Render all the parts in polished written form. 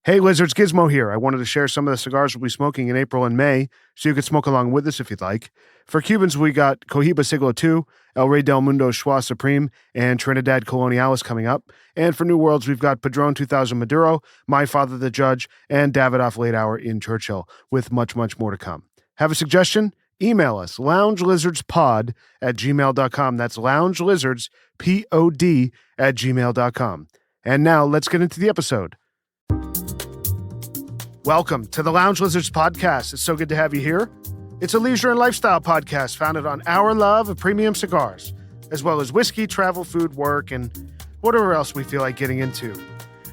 Hey, Lizards, Gizmo here. I wanted to share some of the cigars we'll be smoking in April and May so you could smoke along with us if you'd like. For Cubans, we got Cohiba Siglo II, El Rey del Mundo Schwa Supreme, and Trinidad Colonialis coming up. And for New Worlds, we've got Padron 2000 Maduro, My Father the Judge, and Davidoff Late Hour in Churchill, with much, much more to come. Have a suggestion? Email us, loungelizardspod@gmail.com. That's loungelizardspod@gmail.com. And now let's get into the episode. Welcome to the Lounge Lizards podcast. It's so good to have you here. It's a leisure and lifestyle podcast founded on our love of premium cigars, as well as whiskey, travel, food, work, and whatever else we feel like getting into.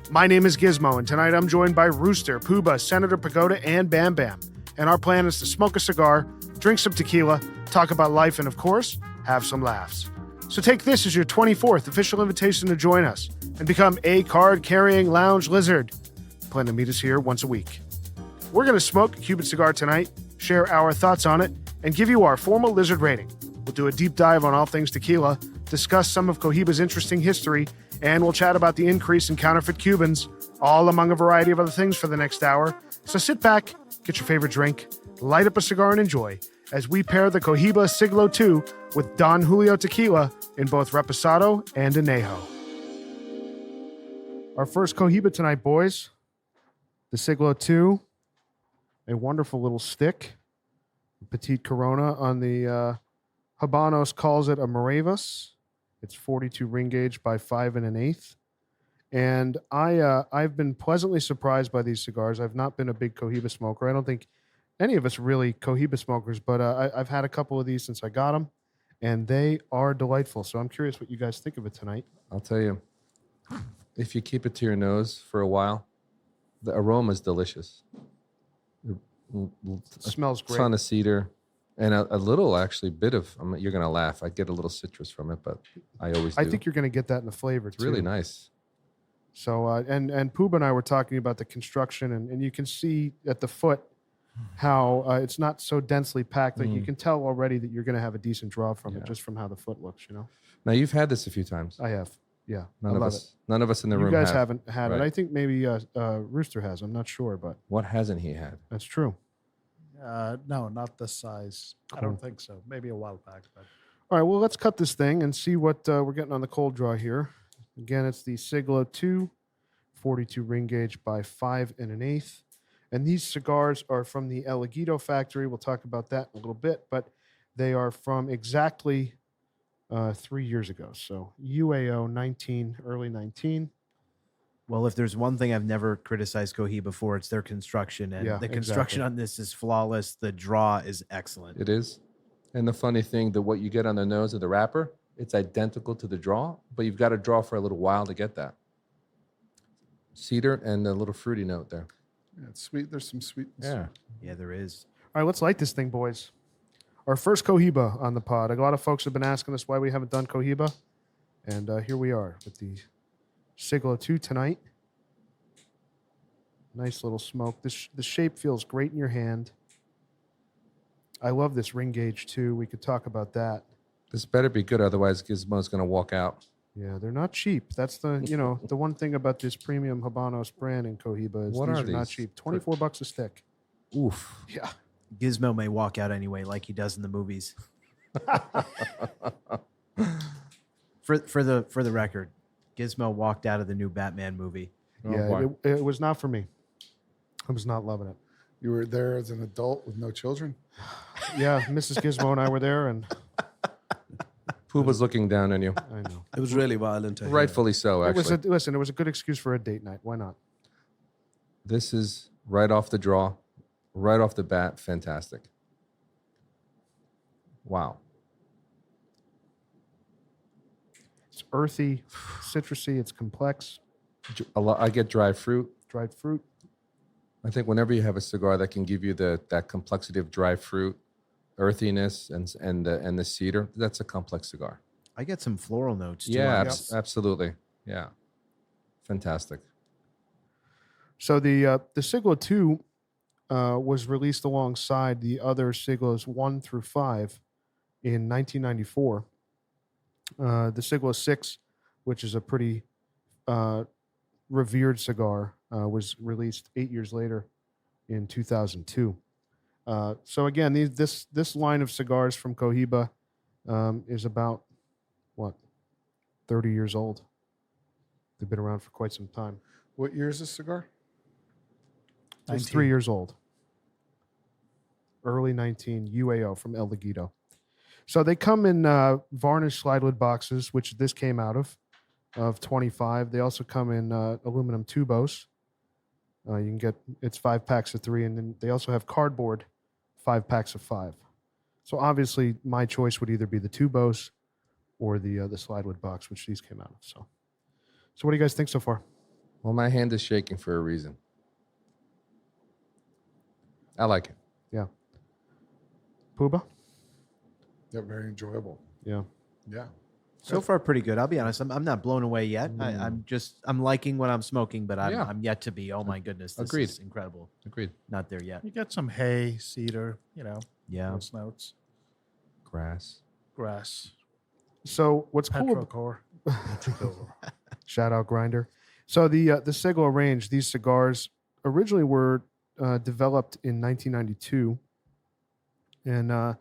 My name is Gizmo, and tonight I'm joined by Rooster, Puba, Senator Pagoda, and Bam Bam. And our plan is to smoke a cigar, drink some tequila, talk about life, and of course, have some laughs. So take this as your 24th official invitation to join us and become a card-carrying lounge lizard. Plan to meet us here once a week. We're going to smoke a Cuban cigar tonight, share our thoughts on it, and give you our formal lizard rating. We'll do a deep dive on all things tequila, discuss some of Cohiba's interesting history, and we'll chat about the increase in counterfeit Cubans, all among a variety of other things for the next hour. So sit back, get your favorite drink, light up a cigar, and enjoy as we pair the Cohiba Siglo II with Don Julio tequila in both Repesado and Anejo. Our first Cohiba tonight, boys. The Siglo II, a wonderful little stick. Petite Corona on the Habanos calls it a Moravas. It's 42 ring gauge by 5 1/8. And I've been pleasantly surprised by these cigars. I've not been a big Cohiba smoker. I don't think any of us are really Cohiba smokers, but I've had a couple of these since I got them, and they are delightful. So I'm curious what you guys think of it tonight. I'll tell you, if you keep it to your nose for a while, the aroma is delicious. It smells great. Ton of cedar and a little actually bit of, you're going to laugh. I get a little citrus from it, but I always do. I think you're going to get that in the flavor, it's really nice. So, and Pooba and I were talking about the construction, and you can see at the foot how it's not so densely packed. Like you can tell already that you're going to have a decent draw from it just from how the foot looks, you know? Now, you've had this a few times. I have. Yeah, None of us in the room. You guys have. haven't had it. I think maybe Rooster has. I'm not sure, but what hasn't he had? That's true. No, not this size. Cool. I don't think so. Maybe a while back. But all right, well, let's cut this thing and see what we're getting on the cold draw here. Again, it's the Siglo II, 42 ring gauge by 5 1/8, and these cigars are from the El Aguido factory. We'll talk about that in a little bit, but they are from exactly 3 years ago. So UAO 19, early 19. Well, if there's one thing I've never criticized Cohiba for, it's their construction. And the construction on this is flawless. The draw is excellent. It is. And the funny thing, that what you get on the nose of the wrapper, it's identical to the draw, but you've got to draw for a little while to get that. Cedar and a little fruity note there. Yeah, it's sweet. There's some sweetness. Yeah, there is. All right, let's light this thing, boys. Our first Cohiba on the pod. A lot of folks have been asking us why we haven't done Cohiba. And here we are with the Siglo II tonight. Nice little smoke. The shape feels great in your hand. I love this ring gauge, too. We could talk about that. This better be good, otherwise Gizmo's going to walk out. Yeah, they're not cheap. That's the the one thing about this premium Habanos brand in Cohiba is these are not cheap. $24 a stick. Oof. Yeah. Gizmo may walk out anyway, like he does in the movies. For the record, Gizmo walked out of the new Batman movie. Yeah, it was not for me. I was not loving it. You were there as an adult with no children? Yeah, Mrs. Gizmo and I were there, and Pooba's looking down on you. I know. It was really violent. Rightfully so, actually. It was a good excuse for a date night. Why not? This is right off the draw, right off the bat, fantastic. Wow. It's earthy, citrusy, it's complex. I get dried fruit. Dried fruit. I think whenever you have a cigar that can give you that complexity of dry fruit, earthiness, and the cedar, that's a complex cigar. I get some floral notes too. Yeah, absolutely. Yeah, fantastic. So the Siglo II was released alongside the other Siglos 1 through 5 in 1994. The Siglo 6, which is a pretty revered cigar, was released 8 years later in 2002. So again, this line of cigars from Cohiba is about, what, 30 years old. They've been around for quite some time. What year is this cigar? It's 3 years old. Early 19 UAO from El Laguito. So they come in varnished slide lid boxes, which this came out of 25. They also come in aluminum tubos. You can get, it's 5 packs of 3, and then they also have cardboard 5 packs of 5. So obviously my choice would either be the tubos or the slide lid box, which these came out of. So what do you guys think so far? Well, my hand is shaking for a reason. I like it. Yeah. Puba? Yeah, very enjoyable. Yeah. Yeah. So far, pretty good. I'll be honest. I'm not blown away yet. I'm liking what I'm smoking, but I'm yet to be. Oh my goodness, this Agreed. is incredible. Agreed. Not there yet. You get some hay, cedar, Yeah. those notes, Grass. grass, So what's cool? petrocore. Shout out Grinder. So the Siglo range, these cigars originally were developed in 1992, and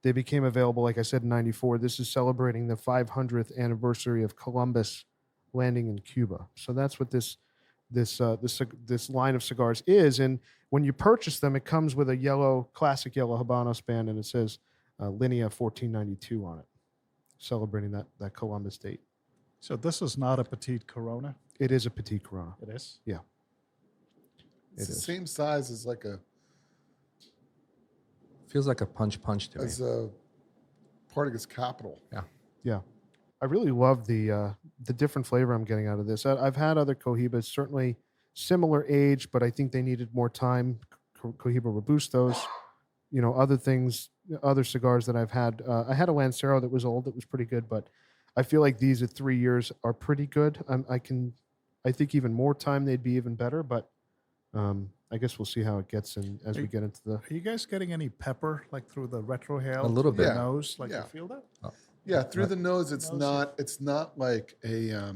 they became available, like I said, in 94. This is celebrating the 500th anniversary of Columbus landing in Cuba. So that's what this line of cigars is. And when you purchase them, it comes with a classic yellow Habanos band, and it says Linea 1492 on it, celebrating that Columbus date. So this is not a petite Corona. It is a Petit Corona. It is. Yeah. It's the is. same size as like Feels like a punch to me. as a Partagas Capital. Yeah. I really love the different flavor I'm getting out of this. I've had other Cohibas, certainly similar age, but I think they needed more time. Cohiba Robustos, other things, other cigars that I've had. I had a Lancero that was old, that was pretty good, but I feel like these at 3 years are pretty good. I think even more time they'd be even better, but I guess we'll see how it gets as we get into the. Are you guys getting any pepper like through the retrohale? A little through bit. the nose, like Yeah. you feel that? Yeah, through the nose, it's Nose. not like a A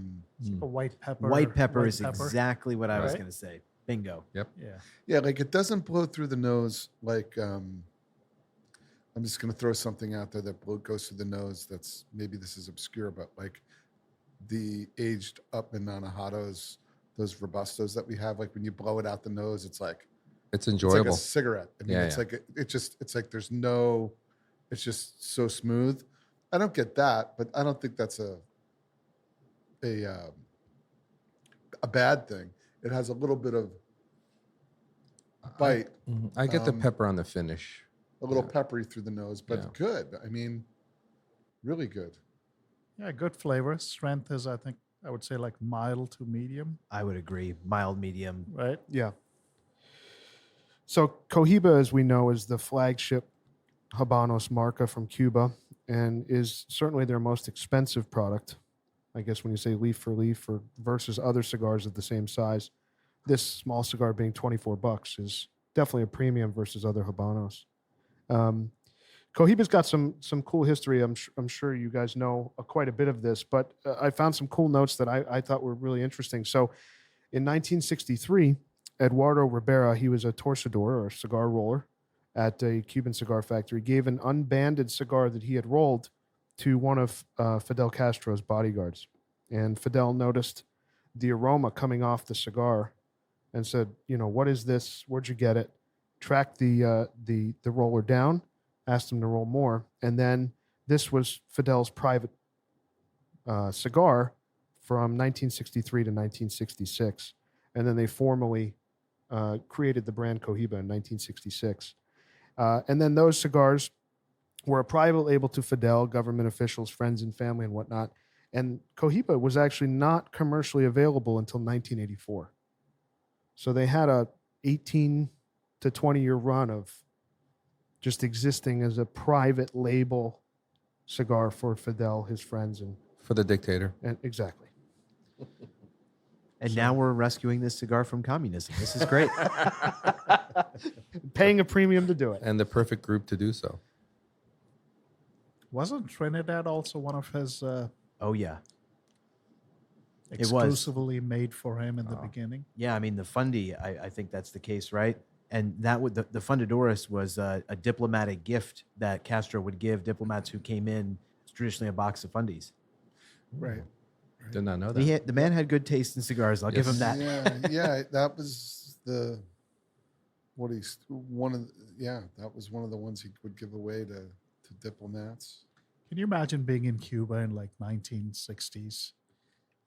white pepper. White pepper white is exactly what I was Right. going to say. Bingo. Yeah. yeah, like it doesn't blow through the nose like I'm just going to throw something out there that goes through the nose. That's, maybe this is obscure, but like the aged up in Anahados, those Robustos that we have, like when you blow it out the nose, it's like It's it's enjoyable. like a cigarette. I mean, Yeah, it's yeah. like it's like there's no, it's just so smooth. I don't get that, but I don't think that's a bad thing. It has a little bit of bite, I get the Um, pepper on the finish. a little peppery through the nose, but Yeah. good. I mean, really good. Yeah, good flavor. Strength is, I think, I would say like mild to medium, I would agree. Mild, medium. right? Yeah. So Cohiba, as we know, is the flagship Habanos marca from Cuba and is certainly their most expensive product. I guess when you say leaf for leaf or versus other cigars of the same size, this small cigar being $24 is definitely a premium versus other Habanos. Cohiba's got some cool history. I'm sure you guys know quite a bit of this, but I found some cool notes that I thought were really interesting. So in 1963, Eduardo Ribera, he was a torcedor or a cigar roller at a Cuban cigar factory, gave an unbanded cigar that he had rolled to one of Fidel Castro's bodyguards. And Fidel noticed the aroma coming off the cigar and said, what is this? Where'd you get it? Tracked the roller down, asked him to roll more. And then this was Fidel's private cigar from 1963 to 1966. And then they formally created the brand Cohiba in 1966. And then those cigars were a private label to Fidel, government officials, friends and family and whatnot. And Cohiba was actually not commercially available until 1984. So they had a 18 to 20-year run of just existing as a private label cigar for Fidel, his friends, and For the dictator. exactly. And now we're rescuing this cigar from communism. This is great. Paying a premium to do it. And the perfect group to do so. Wasn't Trinidad also one of his? Oh, yeah. It was. Exclusively made for him in the Oh. beginning. Yeah, I mean the Fundy, I think that's the case, right? And that would the Fundadores was a diplomatic gift that Castro would give diplomats who came in. It's traditionally a box of Fundies. Right. Did not know The, that. the man had good taste in cigars. I'll give him Yes. that. Yeah, that was the what he's one of. That was one of the ones he would give away to diplomats. Can you imagine being in Cuba in like 1960s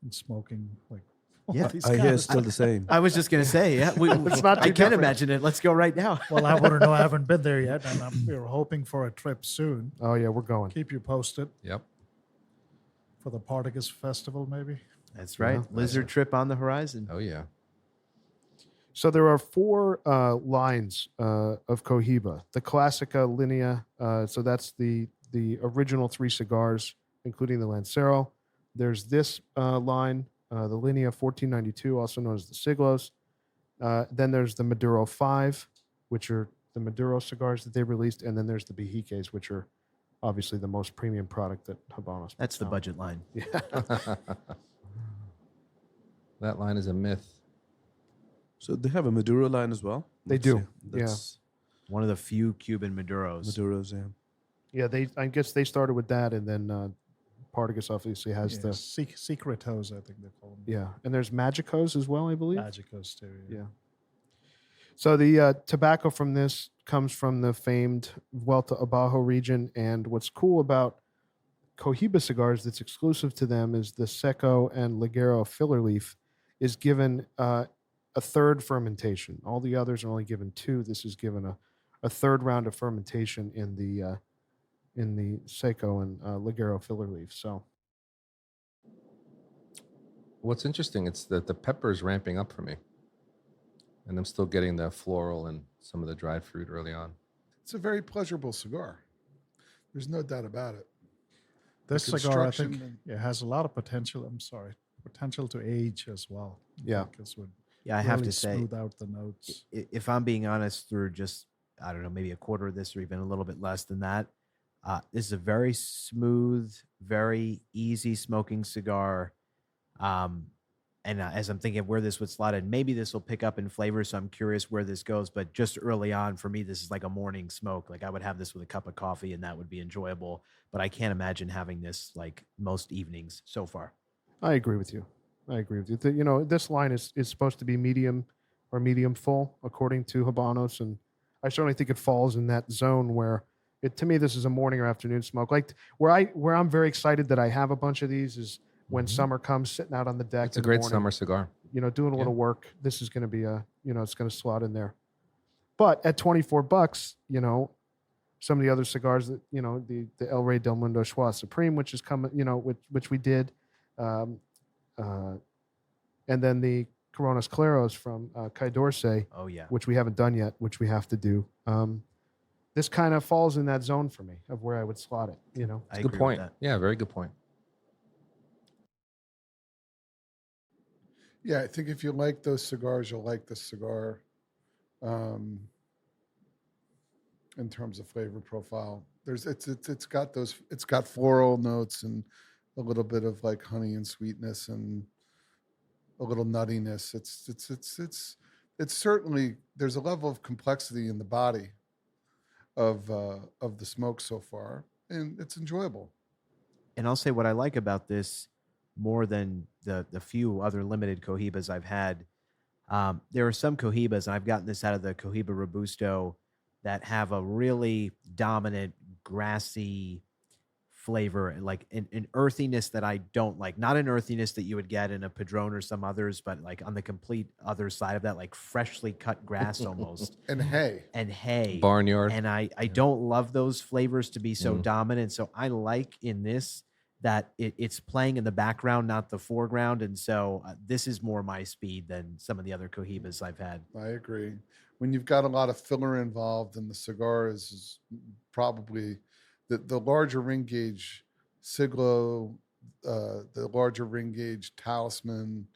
and smoking like all Yeah, these I hear cans? it's still the same. I was just gonna say, yeah, It's not I too can different. imagine it. Let's go right now. Well, I wouldn't know. I haven't been there yet, and we're hoping for a trip soon. Oh yeah, we're going. Keep you posted Yep. for the Partagas Festival, maybe. That's right. Lizard trip on the horizon. Oh yeah. So there are four lines of Cohiba. The Classica Linea, so that's the original three cigars, including the Lancero. There's this line, the Linea 1492, also known as the Siglos. Then there's the Maduro 5, which are the Maduro cigars that they released. And then there's the Bejiques, which are obviously the most premium product that Habanos That's puts the out. budget line. That line is a myth. So they have a Maduro line as well. They do, That's One of the few Cuban Maduros. Maduros, yeah. Yeah, I guess they started with that, and then Partagas obviously has Yeah, the Secretos, I think they call them. yeah, and there's Magicos as well, I believe. Magicos too. Yeah. So the tobacco from this comes from the famed Vuelta Abajo region, and what's cool about Cohiba cigars that's exclusive to them is the Seco and Ligero filler leaf is given a third fermentation. All the others are only given two. This is given a third round of fermentation in the Seco and Ligero filler leaf. So What's interesting, it's that the pepper is ramping up for me. And I'm still getting the floral and some of the dried fruit early on. It's a very pleasurable cigar. There's no doubt about it. This The cigar, I construction think, and- it has a lot of potential. I'm sorry, potential to age as well. Yeah. Because would Yeah, I have really to say, smooth out the notes. if I'm being honest, through just, I don't know, maybe a quarter of this or even a little bit less than that, this is a very smooth, very easy smoking cigar. And as I'm thinking of where this would slot in, maybe this will pick up in flavor. So I'm curious where this goes. But just early on, for me, this is like a morning smoke. Like I would have this with a cup of coffee and that would be enjoyable. But I can't imagine having this like most evenings so far. I agree with you. This line is supposed to be medium or medium full according to Habanos, and I certainly think it falls in that zone where to me this is a morning or afternoon smoke. Like where I'm very excited that I have a bunch of these is when summer comes, sitting out on the deck. It's a in the great morning, summer cigar. doing a little work. This is going to be it's going to slot in there. But at $24, some of the other cigars that the El Rey del Mundo Schwa Supreme, which is coming, which we did. And then the Coronas Claros from Kai Dorsey, Oh, yeah. which we haven't done yet, which we have to do. This kind of falls in that zone for me of where I would slot it. I Good agree with point. that. Yeah, very good point. Yeah, I think if you like those cigars, you'll like this cigar. In terms of flavor profile, it's got floral notes and a little bit of like honey and sweetness and a little nuttiness. It's certainly, there's a level of complexity in the body of the smoke so far, and it's enjoyable. And I'll say what I like about this more than the few other limited Cohibas I've had. There are some Cohibas, and I've gotten this out of the Cohiba Robusto, that have a really dominant grassy flavor, like an earthiness that I don't like. Not an earthiness that you would get in a Padron or some others, but like on the complete other side of that, like freshly cut grass almost. And hay. And hay. Barnyard. And I don't love those flavors to be so dominant. So I like in this that it's playing in the background, not the foreground. And so this is more my speed than some of the other Cohibas I've had. I agree. When you've got a lot of filler involved, and the cigar is probably the larger ring gauge Siglo, the larger ring gauge Talisman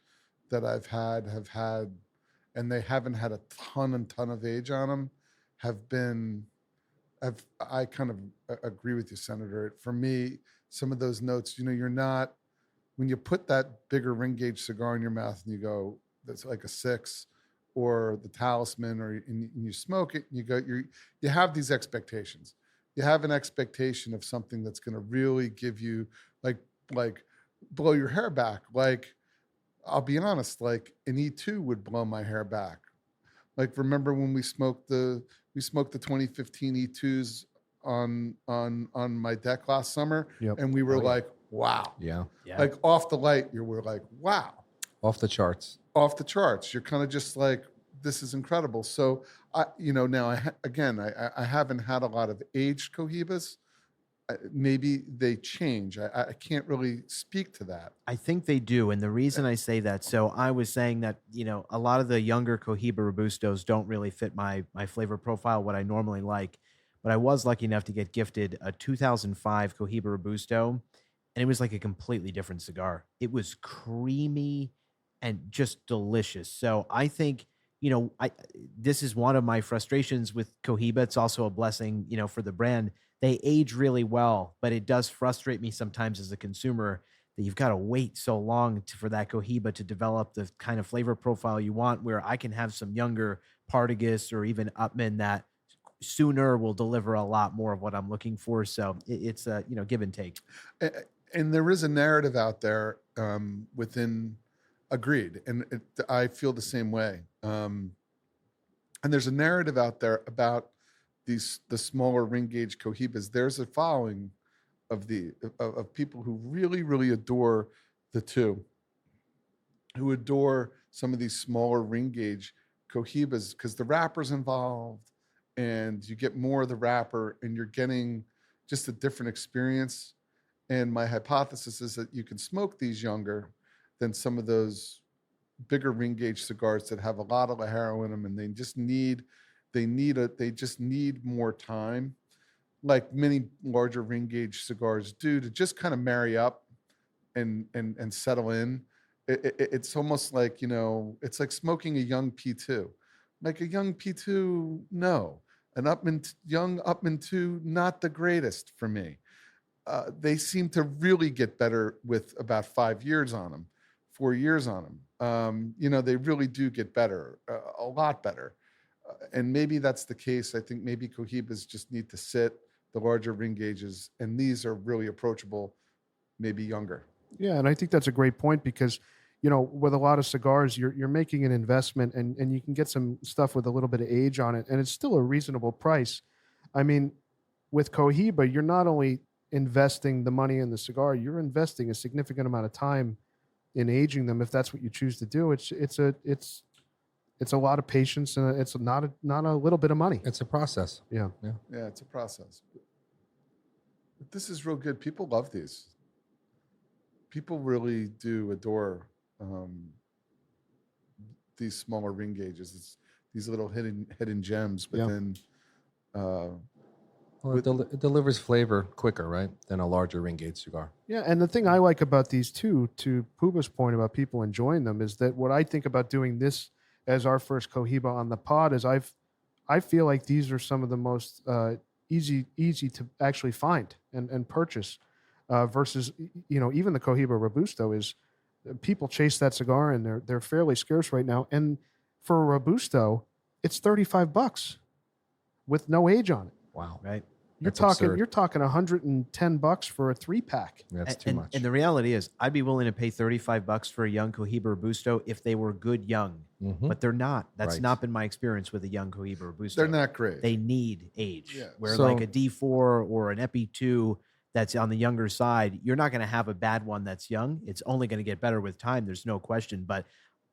that I've had, and they haven't had a ton of age on them, I kind of agree with you, Senator. For me, some of those notes, you're not when you put that bigger ring gauge cigar in your mouth and you go, that's like a 6, or the Talisman, and you smoke it, and you have these expectations. You have an expectation of something that's going to really give you like blow your hair back. Like, I'll be honest, like an E2 would blow my hair back. Like, remember when we smoked the 2015 E2s on my deck last summer, Yep. and we were like, wow. Yeah. Like off the light, you were like, wow. Off the charts. Off the charts. You're kind of just like, this is incredible. So now I haven't had a lot of aged Cohibas. Maybe they change. I can't really speak to that. I think they do. And the reason I say that, so I was saying that, a lot of the younger Cohiba Robustos don't really fit my flavor profile, what I normally like. But I was lucky enough to get gifted a 2005 Cohiba Robusto, and it was like a completely different cigar. It was creamy and just delicious. So I think, this is one of my frustrations with Cohiba. It's also a blessing, for the brand. They age really well, but it does frustrate me sometimes as a consumer that you've got to wait so long for that Cohiba to develop the kind of flavor profile you want, where I can have some younger Partagas or even Upman that sooner will deliver a lot more of what I'm looking for. So it's a, give and take. And there is a narrative out there within Agreed. And I feel the same way. And there's a narrative out there about the smaller ring gauge Cohibas. There's a following of people who really, really adore the two, who adore some of these smaller ring gauge Cohibas because the wrapper's involved and you get more of the wrapper and you're getting just a different experience. And my hypothesis is that you can smoke these younger than some of those bigger ring gauge cigars that have a lot of Lajero in them, and they just need more time, like many larger ring gauge cigars do, to just kind of marry up and settle in. It's almost like, it's like smoking a young P2. Like a young P2, no. An young Upman 2, not the greatest for me. They seem to really get better with about 5 years on them, 4 years on them. They really do get better, a lot better. And maybe that's the case. I think maybe Cohibas just need to sit, the larger ring gauges, and these are really approachable, maybe younger. Yeah, and I think that's a great point because, with a lot of cigars, you're making an investment and you can get some stuff with a little bit of age on it, and it's still a reasonable price. I mean, with Cohiba, you're not only investing the money in the cigar, you're investing a significant amount of time in aging them if that's what you choose to do. It's a lot of patience, and it's not a little bit of money. It's a process. Yeah. Yeah, it's a process. But this is real good. People love these. People really do adore these smaller ring gauges. It's these little hidden gems within. Well, it delivers flavor quicker, right, than a larger ring gauge cigar. Yeah, and the thing I like about these two, to Puba's point about people enjoying them, is that what I think about doing this as our first Cohiba on the pod is I feel like these are some of the most easy to actually find and purchase versus, even the Cohiba Robusto is, people chase that cigar and they're fairly scarce right now. And for a Robusto, it's $35 with no age on it. Wow. Right. You're That's absurd. talking $110 for a 3-pack. That's too much. And the reality is, I'd be willing to pay $35 for a young Cohiba Robusto if they were good young, but they're not. That's Right. not been my experience with a young Cohiba Robusto. They're not great. They need age. Yeah. Where So- like a D4 or an Epi 2 that's on the younger side, you're not going to have a bad one that's young. It's only going to get better with time. There's no question. But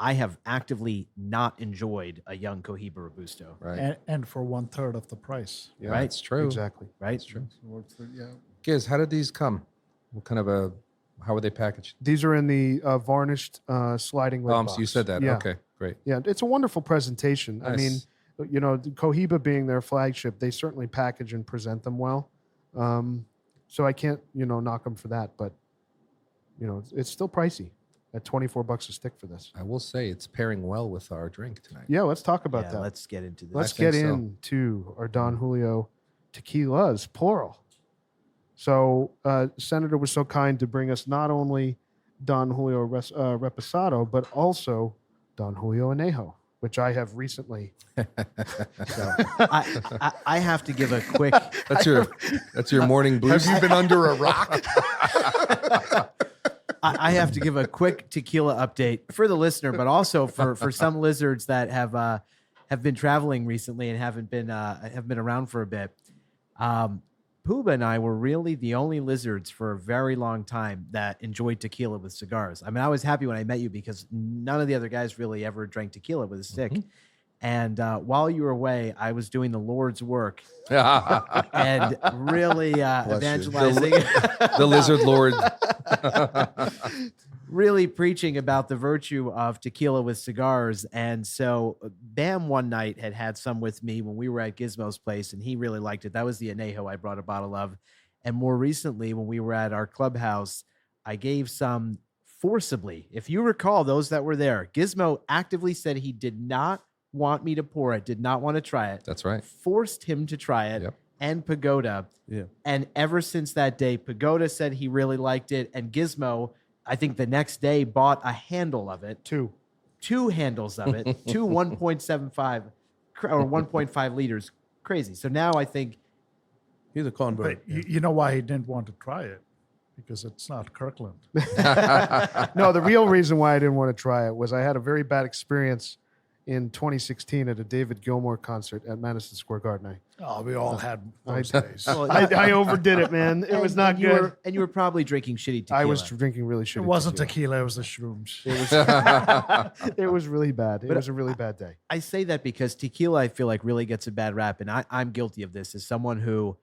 I have actively not enjoyed a young Cohiba Robusto. Right. And for 1/3 of the price. Yeah, Right. It's true. Exactly. Right. It's true. Yeah. Giz, how did these come? What kind of how were they packaged? These are in the varnished sliding lid box. So you said that. Yeah. Okay, great. Yeah, it's a wonderful presentation. I mean, Nice. the Cohiba being their flagship, they certainly package and present them well. So I can't, knock them for that, but it's still pricey at $24 a stick for this. I will say it's pairing well with our drink tonight. Yeah, let's talk about Yeah, that. let's get into this. Let's I think get so. into our Don Julio tequilas, plural. So Senator was so kind to bring us not only Don Julio Reposado, but also Don Julio Anejo, which I have recently. So I have to give a quick. That's your morning blues. Have you been under a rock? I have to give a quick tequila update for the listener, but also for some lizards that have been traveling recently and have been around for a bit. Puba and I were really the only lizards for a very long time that enjoyed tequila with cigars. I mean, I was happy when I met you because none of the other guys really ever drank tequila with a stick. Mm-hmm. And while you were away, I was doing the Lord's work and really evangelizing. The lizard lord. Really preaching about the virtue of tequila with cigars. And so Bam one night had some with me when we were at Gizmo's place, and he really liked it. That was the Anejo I brought a bottle of. And more recently, when we were at our clubhouse, I gave some forcibly. If you recall, those that were there, Gizmo actively said he did not want me to pour it, did not want to try it. That's right. Forced him to try it. Yep. And Pagoda. Yeah. And ever since that day, Pagoda said he really liked it. And Gizmo, I think the next day, bought a handle of it. Two handles of it. Two 1.75 or 1.5 liters. Crazy. So now I think. He's a convert. But you know why he didn't want to try it? Because it's not Kirkland. No, the real reason why I didn't want to try it was I had a very bad experience in 2016 at a David Gilmour concert at Madison Square Garden. Oh, we all had those days. I overdid it, man. It was not good. And you were probably drinking shitty tequila. I was drinking really shitty. It wasn't tequila, it was the shrooms. It was really bad. It But was a really bad day. I say that because tequila, I feel like, really gets a bad rap. And I'm guilty of this as someone who,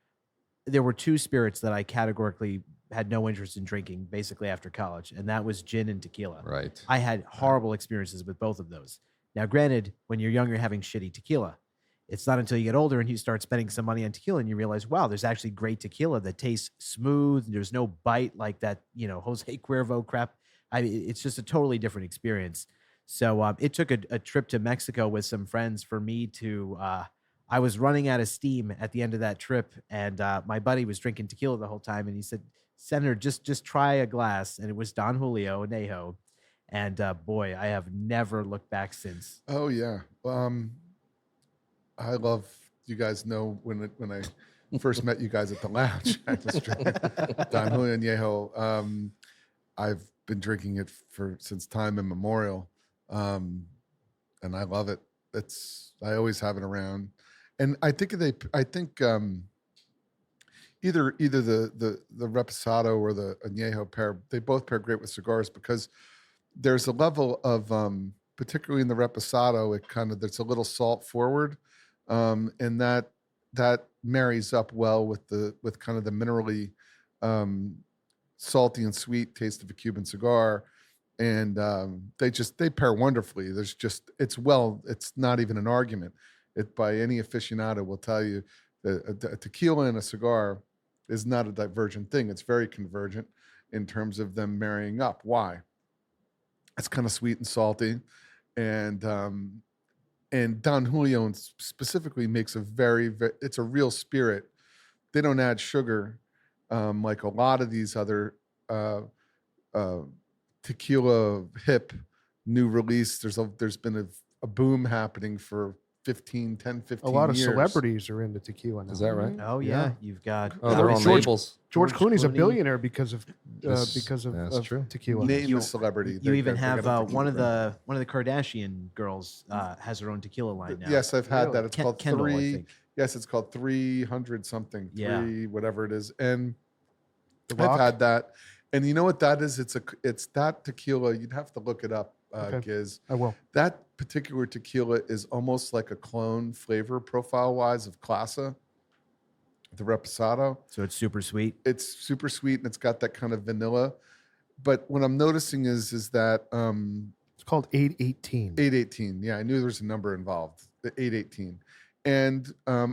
there were two spirits that I categorically had no interest in drinking basically after college. And that was gin and tequila. Right. I had horrible experiences with both of those. Now, granted, when you're young, you're having shitty tequila. It's not until you get older and you start spending some money on tequila and you realize, wow, there's actually great tequila that tastes smooth. There's no bite like that, Jose Cuervo crap. It's just a totally different experience. So it took a trip to Mexico with some friends for me to, I was running out of steam at the end of that trip. And my buddy was drinking tequila the whole time. And he said, Senator, just try a glass. And it was Don Julio Anejo. And boy, I have never looked back since. Oh yeah. I love, you guys know when I first met you guys at the lounge, I was drinking Don Julio Anejo. I've been drinking it since time immemorial, and I love it. I always have it around, and I think either the Reposado or the Anejo pair, they both pair great with cigars because there's a level of, particularly in the Reposado, there's a little salt forward, and that marries up well with kind of the minerally salty and sweet taste of a Cuban cigar, and they pair wonderfully. It's not even an argument. By any aficionado will tell you that a tequila and a cigar is not a divergent thing. It's very convergent in terms of them marrying up. Why? It's kind of sweet and salty, and Don Julio specifically makes it's a real spirit. They don't add sugar like a lot of these other tequila hip new release. There's been a boom happening for 15 years. A lot of celebrities are into tequila now. Is that right? Oh yeah, you've got They're on labels. George Clooney's a Clooney. billionaire because of That's true. tequila. Name a celebrity. You even They have got a one of tequila the Kardashian girls has her own tequila line brand. now. Yes, I've had that. It's called Kendall, I three. think. Yes, it's called 300 something. Yeah. Whatever it is, and The I've Rock? had that. And you know what that is? It's that tequila. You'd have to look it up, Okay. Giz. I will. That particular tequila is almost like a clone flavor profile wise of Clasa, the Reposado. So it's super sweet. It's super sweet and it's got that kind of vanilla. But what I'm noticing is that It's called 818. 818. Yeah, I knew there was a number involved. The 818. And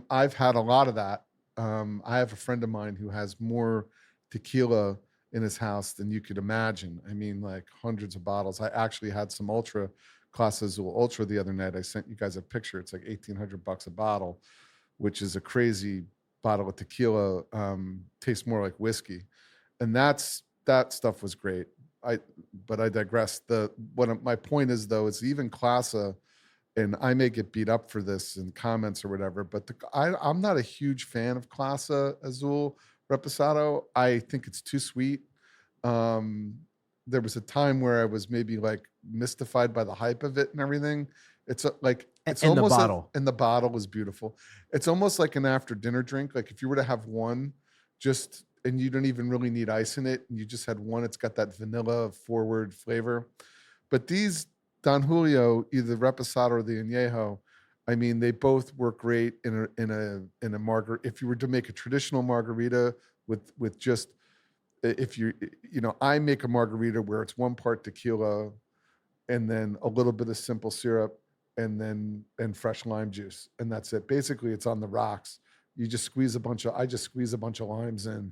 I've had a lot of that. I have a friend of mine who has more tequila in his house than you could imagine. I mean, like hundreds of bottles. I actually had some Clase Azul Ultra the other night. I sent you guys a picture. It's like $1,800 a bottle, which is a crazy bottle of tequila. Tastes more like whiskey. And that stuff was great. I digress. My point is though, is even Classa, and I may get beat up for this in comments or whatever, but I'm not a huge fan of Classa Azul Reposado. I think it's too sweet. There was a time where I was maybe like mystified by the hype of it and everything. It's it's And the almost bottle. and the bottle is beautiful. It's almost like an after dinner drink. Like if you were to have one, and you don't even really need ice in it, and you just had one, it's got that vanilla forward flavor. But these Don Julio, either Reposado or the Anejo, I mean, they both work great in a margarita. If you were to make a traditional margarita with just, if I make a margarita where it's 1 part tequila, and then a little bit of simple syrup, and fresh lime juice, and that's it. Basically, it's on the rocks. You just I just squeeze a bunch of limes in,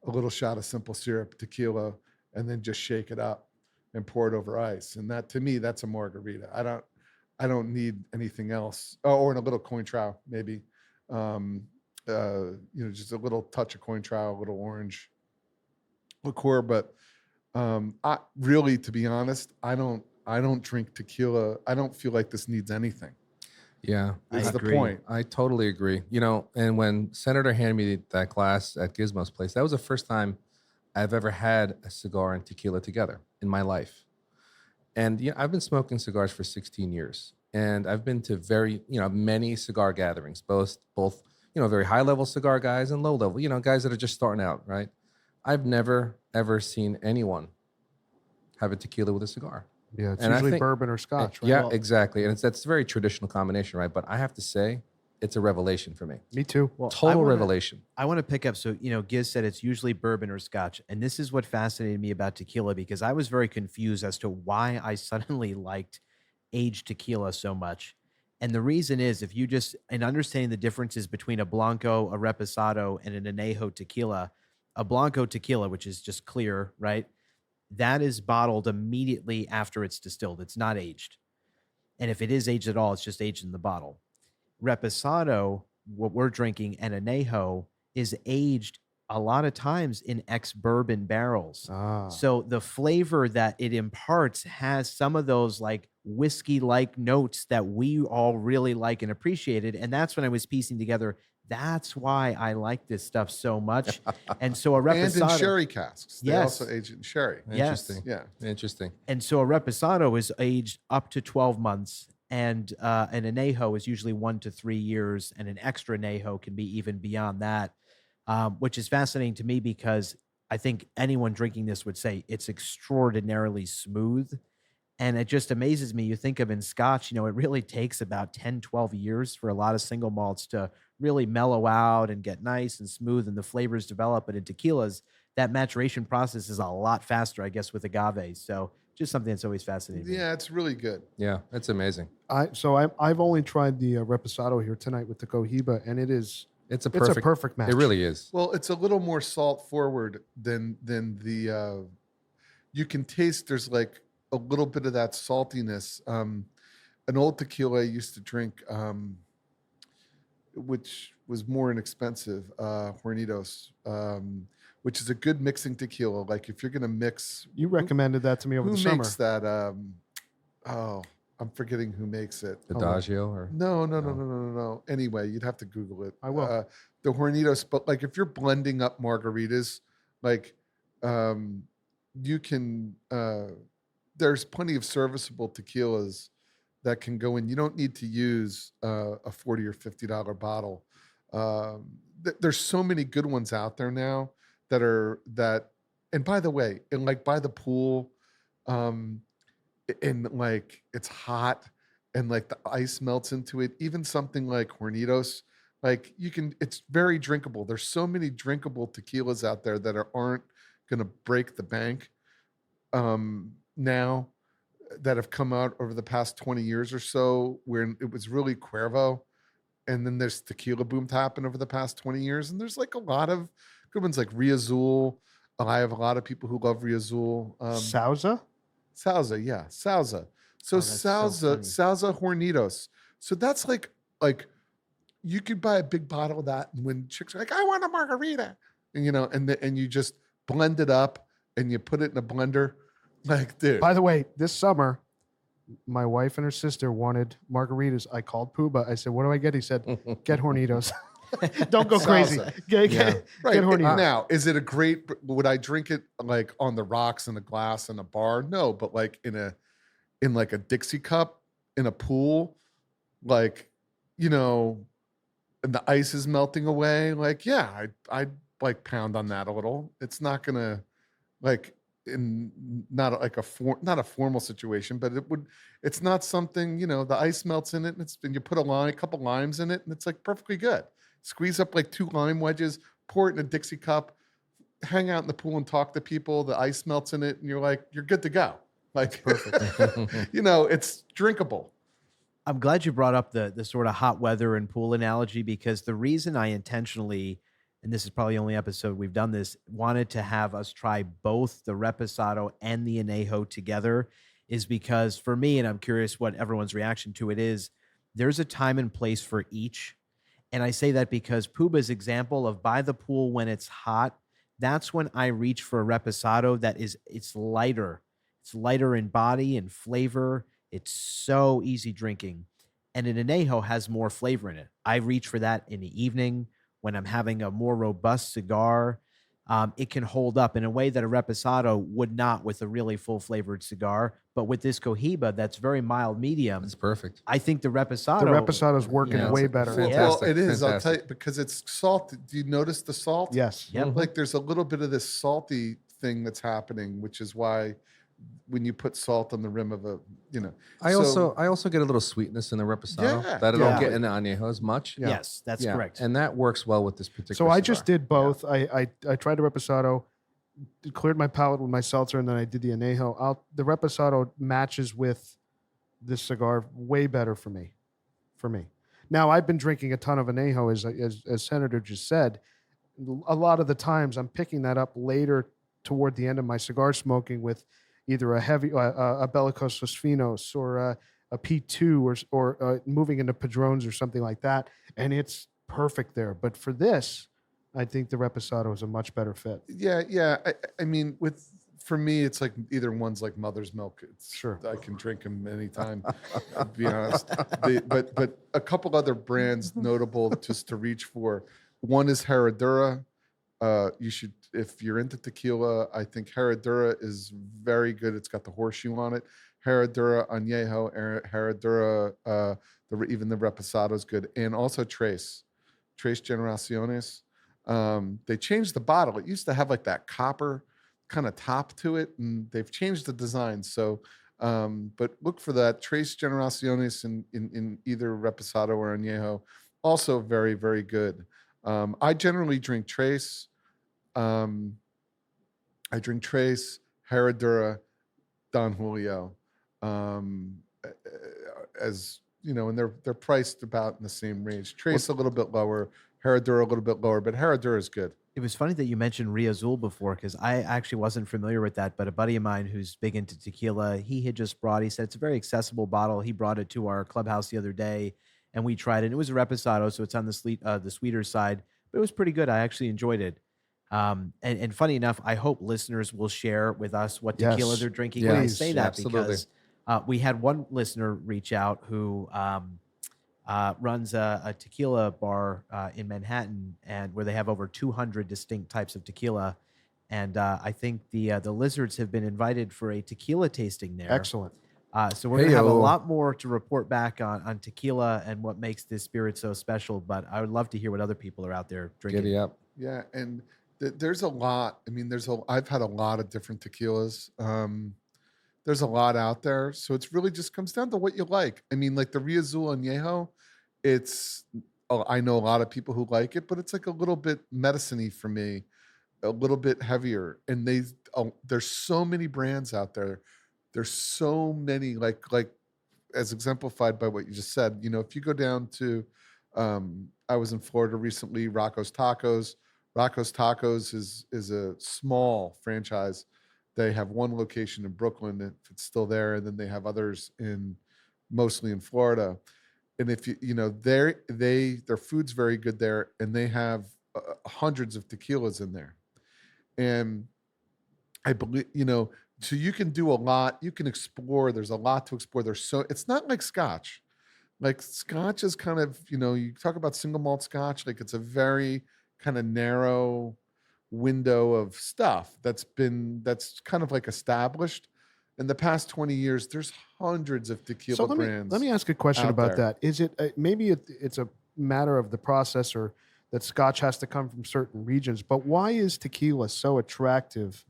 a little shot of simple syrup, tequila, and then just shake it up and pour it over ice. And that, to me, that's a margarita. I don't need anything else. Oh, or in a little Cointreau, maybe. Just a little touch of Cointreau, a little orange liqueur. But to be honest, I don't drink tequila. I don't feel like this needs anything. Yeah, That's the agree. point. I totally agree. And when Senator handed me that glass at Gizmo's place, that was the first time I've ever had a cigar and tequila together in my life. And I've been smoking cigars for 16 years, and I've been to many cigar gatherings, both very high level cigar guys and low level, guys that are just starting out, right? I've never ever seen anyone have a tequila with a cigar. Yeah, it's And I usually think- bourbon or scotch, right? Yeah, exactly. And that's a very traditional combination, right? But I have to say, it's a revelation for me. Me too. Well, Total revelation. I want to pick up. So, Giz said it's usually bourbon or scotch. And this is what fascinated me about tequila, because I was very confused as to why I suddenly liked aged tequila so much. And the reason is, if you just, in understanding the differences between a Blanco, a Reposado, and an Anejo tequila, a Blanco tequila, which is just clear, right? That is bottled immediately after it's distilled. It's not aged. And if it is aged at all, it's just aged in the bottle. Reposado, what we're drinking, and Anejo is aged a lot of times in ex-bourbon barrels. So the flavor that it imparts has some of those like whiskey-like notes that we all really like and appreciated. And that's when I was piecing together, that's why I like this stuff so much. And so a Reposado... And in sherry casks. They Yes. also age it in sherry. Yes. Interesting. Yeah. Interesting. And so a Reposado is aged up to 12 months, and an Anejo is usually 1 to 3 years, and an extra Anejo can be even beyond that, which is fascinating to me because I think anyone drinking this would say it's extraordinarily smooth. And it just amazes me. You think of in Scotch, it really takes about 10, 12 years for a lot of single malts to really mellow out and get nice and smooth and the flavors develop. But in tequilas, that maturation process is a lot faster, I guess, with agave. So just something that's always fascinating me. Yeah, it's really good. Yeah, it's amazing. I've only tried the Reposado here tonight with the Cohiba, and it's a perfect match. It really is. Well, it's a little more salt forward than the. You can taste there's like a little bit of that saltiness. An old tequila I used to drink, which was more inexpensive, Hornitos, which is a good mixing tequila. Like if you're gonna mix, You recommended that to me over who the summer. makes that? I'm forgetting who makes it. Adagio or No. Anyway, you'd have to Google it. I will. The Hornitos, but like if you're blending up margaritas, like you can. There's plenty of serviceable tequilas that can go in. You don't need to use a $40 or $50 bottle. There's so many good ones out there now that. And by the way, and like by the pool, and like it's hot, and like the ice melts into it. Even something like Hornitos, like it's very drinkable. There's so many drinkable tequilas out there that aren't going to break the bank. Now that have come out over the past 20 years or so, where it was really Cuervo, and then there's tequila boom to happen over the past 20 years, and there's like a lot of good ones like Riazul. I have a lot of people who love Riazul. Sauza? Sauza, yeah, Sauza. So that's so funny. Sauza Hornitos. So that's like you could buy a big bottle of that, and when chicks are like, "I want a margarita," and and you just blend it up and you put it in a blender. Like, dude. By the way, this summer, my wife and her sister wanted margaritas. I called Puba. I said, "What do I get?" He said, "Get Hornitos. Don't go crazy. Salsa. Get Right. Hornitos." Now, is it a great, would I drink it like on the rocks in a glass in a bar? No, but like in like a Dixie cup in a pool, like, and the ice is melting away. Like, yeah, I'd like pound on that a little. It's not gonna like in not like not a formal situation, but it's not something, the ice melts in it and you put a couple limes in it and it's like perfectly good. Squeeze up like 2 lime wedges, pour it in a Dixie cup, hang out in the pool and talk to people. The ice melts in it and you're good to go. Like, perfect. It's drinkable. I'm glad you brought up the sort of hot weather and pool analogy, because the reason I intentionally, and this is probably the only episode we've done this, wanted to have us try both the Reposado and the Anejo together is because for me, and I'm curious what everyone's reaction to it is, there's a time and place for each. And I say that because Puba's example of by the pool when it's hot, that's when I reach for a Reposado it's lighter. It's lighter in body and flavor. It's so easy drinking. And an Anejo has more flavor in it. I reach for that in the evening when I'm having a more robust cigar. It can hold up in a way that a Reposado would not with a really full flavored cigar. But with this Cohiba, that's very mild medium. It's perfect. I think the Reposado. The Reposado's working Yeah, way it's better. fantastic. Well, it is. I'll tell you, Fantastic. because it's salt. Do you notice the salt? Yes. Yep. Like there's a little bit of this salty thing that's happening, which is why when you put salt on the rim of I also get a little sweetness in the Reposado Yeah, that I don't yeah. get in the Anejo as much. Yeah. Yes, that's Yeah, correct. and that works well with this particular. So I just cigar. did both. I tried the Reposado, cleared my palate with my seltzer, and then I did the Anejo. The Reposado matches with this cigar way better for me. Now I've been drinking a ton of Anejo, as Senator just said. A lot of the times I'm picking that up later toward the end of my cigar smoking with either a heavy a Bellicosos Finos or a P2 or moving into Padrones or something like that, and it's perfect there. But for this, I think the Reposado is a much better fit. Yeah. I mean, for me, it's like either one's like mother's milk. It's Sure. I can drink them anytime. To be honest, but a couple other brands notable just to reach for. One is Herradura. You should, if you're into tequila, I think Herradura is very good. It's got the horseshoe on it. Herradura Anejo, Herradura, even the Reposado is good, and also Tres Generaciones. They changed the bottle. It used to have like that copper kind of top to it, and they've changed the design. So, but look for that Tres Generaciones in either Reposado or Anejo. Also very, very good. I generally drink Tres. I drink Tres, Herradura, Don Julio, as and they're priced about in the same range. Tres a little bit lower, Herradura a little bit lower, but Herradura is good. It was funny that you mentioned Rio Azul before, because I actually wasn't familiar with that, but a buddy of mine who's big into tequila, he had just brought, he said it's a very accessible bottle. He brought it to our clubhouse the other day and we tried it. And it was a Reposado, so it's on the sweeter side, but it was pretty good. I actually enjoyed it. And funny enough, I hope listeners will share with us what tequila Yes, they're drinking. When I please. say that Absolutely. because we had one listener reach out who runs a tequila bar in Manhattan, and where they have over 200 distinct types of tequila. And I think the Lizards have been invited for a tequila tasting there. Excellent. So we're going to have a Heyo. lot more to report back on tequila and what makes this spirit so special. But I would love to hear what other people are out there drinking. Giddy up. Yeah, and there's a lot. I mean, I've had a lot of different tequilas. There's a lot out there, so it's really just comes down to what you like. I mean, like the Rio Azul Anejo, I know a lot of people who like it, but it's like a little bit medicine-y for me, a little bit heavier. And there's so many brands out there. There's so many, like as exemplified by what you just said. If you go down to, I was in Florida recently, Rocco's Tacos. Rocco's Tacos is a small franchise. They have one location in Brooklyn, if it's still there, and then they have others mostly in Florida. And if their food's very good there, and they have hundreds of tequilas in there. And I believe, So you can do a lot. You can explore. There's a lot to explore. It's not like Scotch. Like Scotch is kind of, you talk about single malt Scotch, like it's a very kind of narrow window of stuff that's kind of like established. In the past 20 years, there's hundreds of tequila So brands. let me ask a question out about there. that. Is it maybe it's a matter of the process, or that Scotch has to come from certain regions? But why is tequila so attractive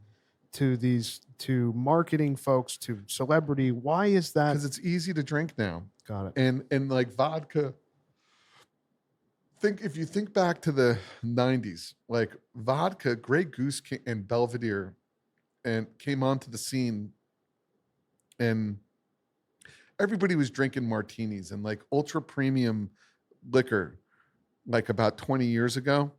to marketing folks, to celebrity? Why is that? Because it's easy to drink now. Got it. And like vodka. If you think back to the 90s, like vodka, Grey Goose and Belvedere and came onto the scene, and everybody was drinking martinis and like ultra premium liquor, like about 20 years ago.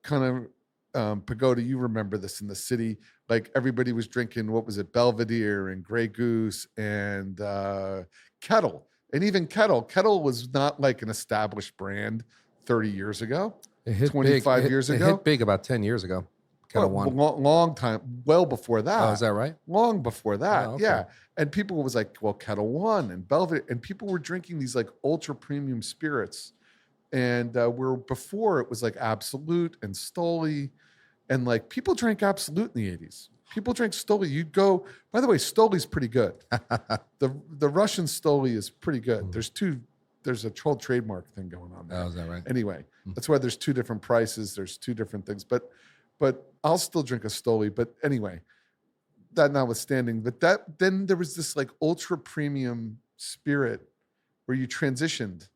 Kind of Pagoda, you remember this in the city. Like everybody was drinking, what was it, Belvedere and Grey Goose and Kettle. And even Kettle was not like an established brand 30 years ago, It hit 25 big. years It ago. hit big about 10 years ago. Kettle One. Long time, well before that. Oh, is that right? Long before that, Oh, okay. yeah. And people was like, well, Kettle One and Belvedere, and people were drinking these like ultra premium spirits. And where before it was like Absolute and Stoli, and like people drank Absolute in the 80s. People drank Stoli. You'd go, by the way, Stoli's pretty good. The Russian Stoli is pretty good. There's a troll trademark thing going on there. Oh, is that right? Anyway, that's why there's two different prices. There's two different things, but I'll still drink a Stoli. But anyway, that notwithstanding, then there was this like ultra premium spirit where you transitioned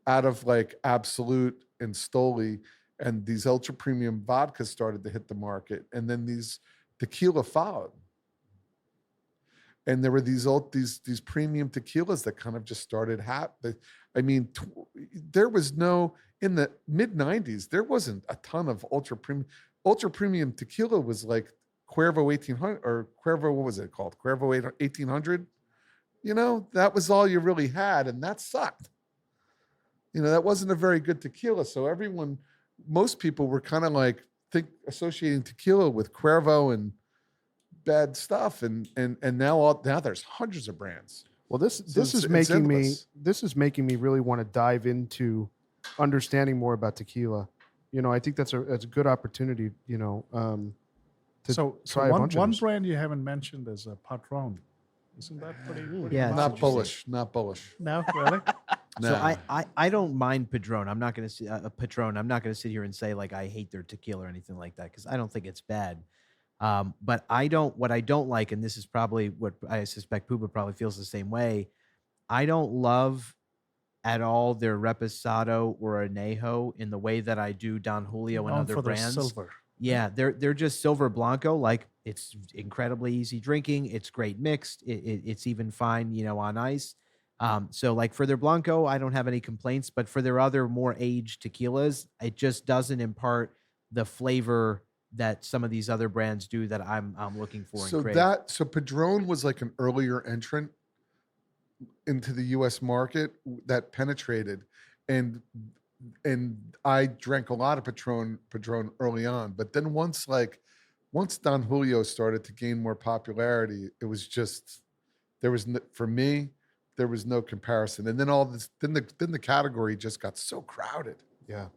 out of like Absolute and Stoli, and these ultra premium vodkas started to hit the market, and then these tequila followed. And there were these premium tequilas that kind of just started happening. I mean, there was in the mid 90s, there wasn't a ton of ultra premium. Ultra premium tequila was like Cuervo 1800 or Cuervo, what was it called? Cuervo 1800. That was all you really had, and that sucked. That wasn't a very good tequila. So most people were kind of like associating tequila with Cuervo and bad stuff, and now there's hundreds of brands. Well, this is making me really want to dive into understanding more about tequila. I think that's a good opportunity. To try a bunch of one this. brand you haven't mentioned is a Patron. Isn't that pretty Yeah, Not bullish. No, really? So I don't mind Padron. I'm not going to Patron. I'm not going to sit here and say like I hate their tequila or anything like that, because I don't think it's bad. But what I don't like, and this is probably what I suspect Puba probably feels the same way. I don't love at all their Reposado or Anejo in the way that I do Don Julio and Known other for their brands. silver. Yeah, they're just silver blanco. Like it's incredibly easy drinking. It's great mixed. It's even fine, on ice. So like for their blanco, I don't have any complaints. But for their other more aged tequilas, it just doesn't impart the flavor that some of these other brands do that I'm looking for. So Padron was like an earlier entrant into the U.S. market that penetrated, and I drank a lot of Padron early on. But then once Don Julio started to gain more popularity, it was just for me there was no comparison. And then then the category just got so crowded. Yeah,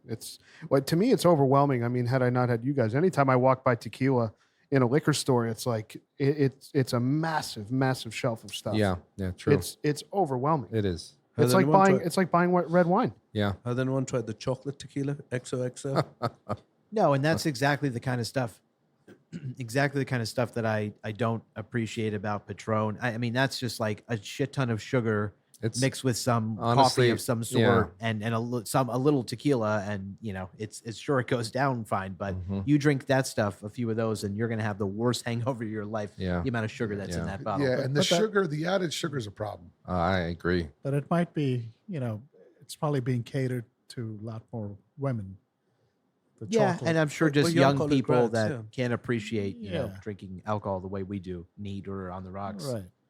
to me, it's overwhelming. I mean, had I not had you guys, anytime I walk by tequila in a liquor store, it's like it's a massive, massive shelf of stuff. Yeah, true. It's overwhelming. It is. It's like buying red wine. Yeah. Has anyone tried the chocolate tequila XOXO? No, and that's exactly the kind of stuff. Exactly the kind of stuff that I don't appreciate about Patron. I mean, that's just like a shit ton of sugar mixed with some honestly, coffee of some sort, and a little tequila, and it's sure it goes down fine. But you drink that stuff, a few of those, and you're gonna have the worst hangover of your life. Yeah. The amount of sugar that's in that bottle. Yeah, and the added sugar is a problem. I agree. But it might be, it's probably being catered to a lot more women. Yeah, and I'm sure just young young college people grads, that yeah. can't appreciate, Yeah. drinking alcohol the way we do, neat or on the rocks.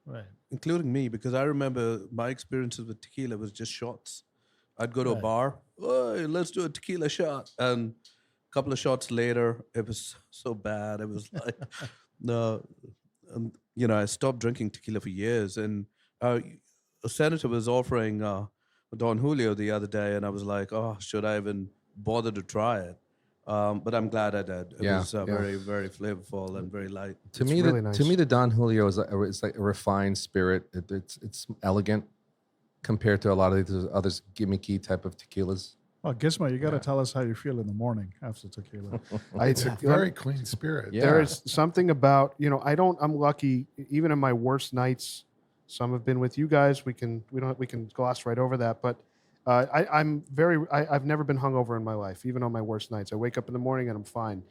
Right. Including me, because I remember my experiences with tequila was just shots. I'd go to a Right. bar, "Oi, let's do a tequila shot. And a couple of shots later, it was so bad. It was like, no. I stopped drinking tequila for years, and a senator was offering Don Julio the other day, and I was like, oh, should I even bother to try it? But I'm glad I did. It Yeah, was yeah. very, very flavorful and very light. To It's me, really to nice. me, the Don Julio is it's like a refined spirit. It's elegant compared to a lot of these other gimmicky type of tequilas. Well, Gizmo, you got to tell us how you feel in the morning after tequila. It's a very clean spirit. Yeah. There is something about, I'm lucky, even in my worst nights, some have been with you guys. We can gloss right over that. But I've never been hungover in my life, even on my worst nights. I wake up in the morning and I'm fine.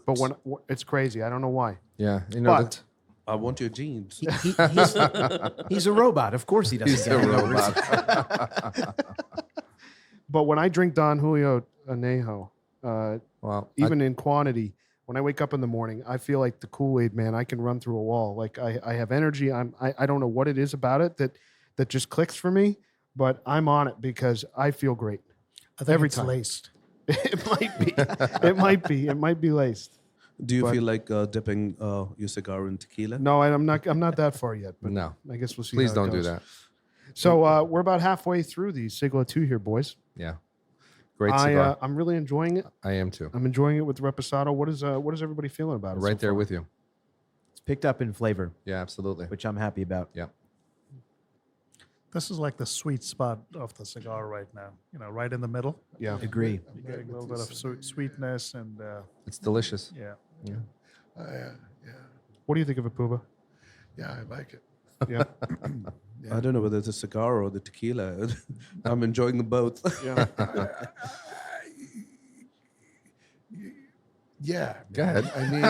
But when it's crazy, I don't know why. Yeah, But I want your jeans. He's a robot. Of course he doesn't he's get a hangovers. robot. but when I drink Don Julio Anejo, Well, even in quantity, when I wake up in the morning, I feel like the Kool-Aid man. I can run through a wall. Like I have energy. I don't know what it is about it that just clicks for me, but I'm on it because I feel great. I think Every it's time. laced. It might be. It might be. It might be laced. Do you But- feel like dipping your cigar in tequila? No, I'm not. I'm not that far yet. But no, I guess we'll see. please how it don't do goes. that. So we're about halfway through the Siglo II here, boys. Yeah, great cigar. I'm really enjoying it. I am too. I'm enjoying it with Reposado. What is everybody feeling about it? Right so there far? with you. It's picked up in flavor, Yeah, absolutely. which I'm happy about. Yeah. This is like the sweet spot of the cigar right now. Right in the middle. Yeah. Agree. You're getting a little bit of sweetness and It's delicious. yeah. Yeah. Yeah. What do you think of it, Puba? Yeah, I like it. Yeah. I don't know whether it's a cigar or the tequila. I'm enjoying them both. Yeah. Yeah. Go ahead. I mean,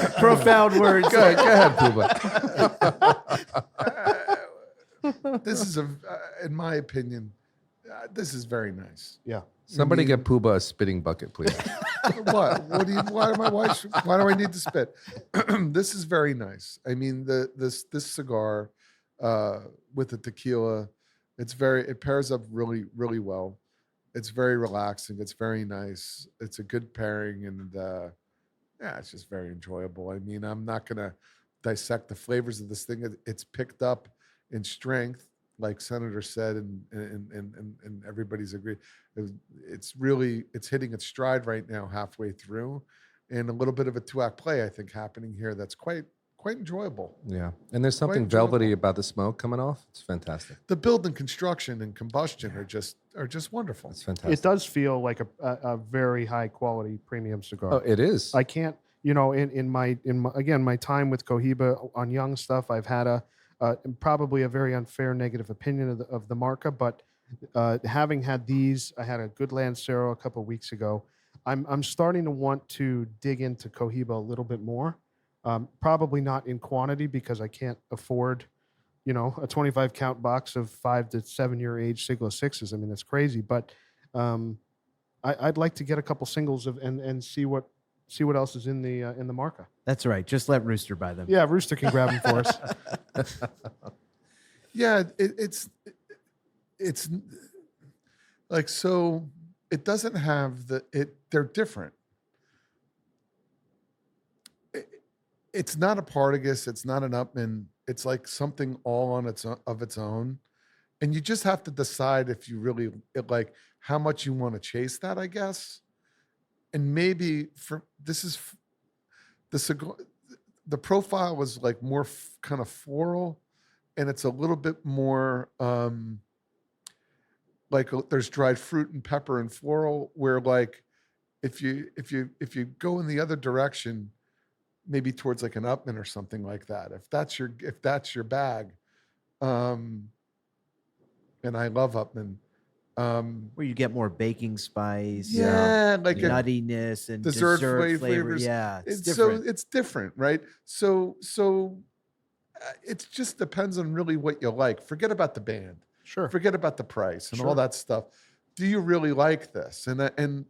it's, Profound words. Go ahead, Puba. this is in my opinion, this is very nice. Yeah. Somebody get Puba a spitting bucket, please. What? What do you? Why do I need to spit? This is very nice. I mean, this cigar with the tequila, it pairs up really, really well. It's very relaxing. It's very nice. It's a good pairing, and it's just very enjoyable. I mean, I'm not gonna dissect the flavors of this thing. It's picked up in strength, like Senator said, and everybody's agreed. It's hitting its stride right now, halfway through, and a little bit of a 2-act play, I think, happening here. That's quite enjoyable. Yeah, and there's something enjoyable. velvety about the smoke coming off. It's fantastic. The build and construction and combustion are just wonderful. It's fantastic. It does feel like a very high quality premium cigar. Oh, it is. I can't, in my my time with Cohiba on young stuff, I've had probably a very unfair negative opinion of the marca, but having had these, I had a good Lancero a couple of weeks ago. I'm starting to want to dig into Cohiba a little bit more. Probably not in quantity because I can't afford, a 25 count box of 5 to 7 year age Siglo 6s. I mean, that's crazy. But I'd like to get a couple singles and see what else is in the marca. That's right. Just let Rooster buy them. Yeah, Rooster can grab them for us. Yeah, it's like, so it doesn't have they're different. It's not a Partagas, it's not an Upman, it's like something all on its own. And you just have to decide if you really like how much you want to chase that, I guess. And maybe the cigar, the profile was like more kind of floral, and it's a little bit more like there's dried fruit and pepper and floral, where like if you go in the other direction, maybe towards like an Upman or something like that, if that's your bag, and I love Upman, Where you get more baking spice, like a nuttiness and dessert flavor. flavors. Yeah, it's so different. it's different, right? So it just depends on really what you like. Forget about the band, Sure. forget about the price and all Sure. that stuff. Do you really like this? And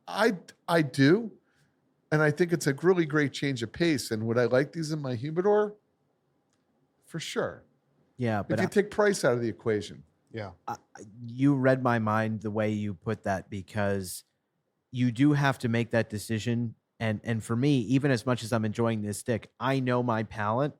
I do, and I think it's a really great change of pace. And would I like these in my humidor? For sure. Yeah, If but you take price out of the equation. Yeah. you read my mind the way you put that, because you do have to make that decision And for me, even as much as I'm enjoying this stick, I know my palate,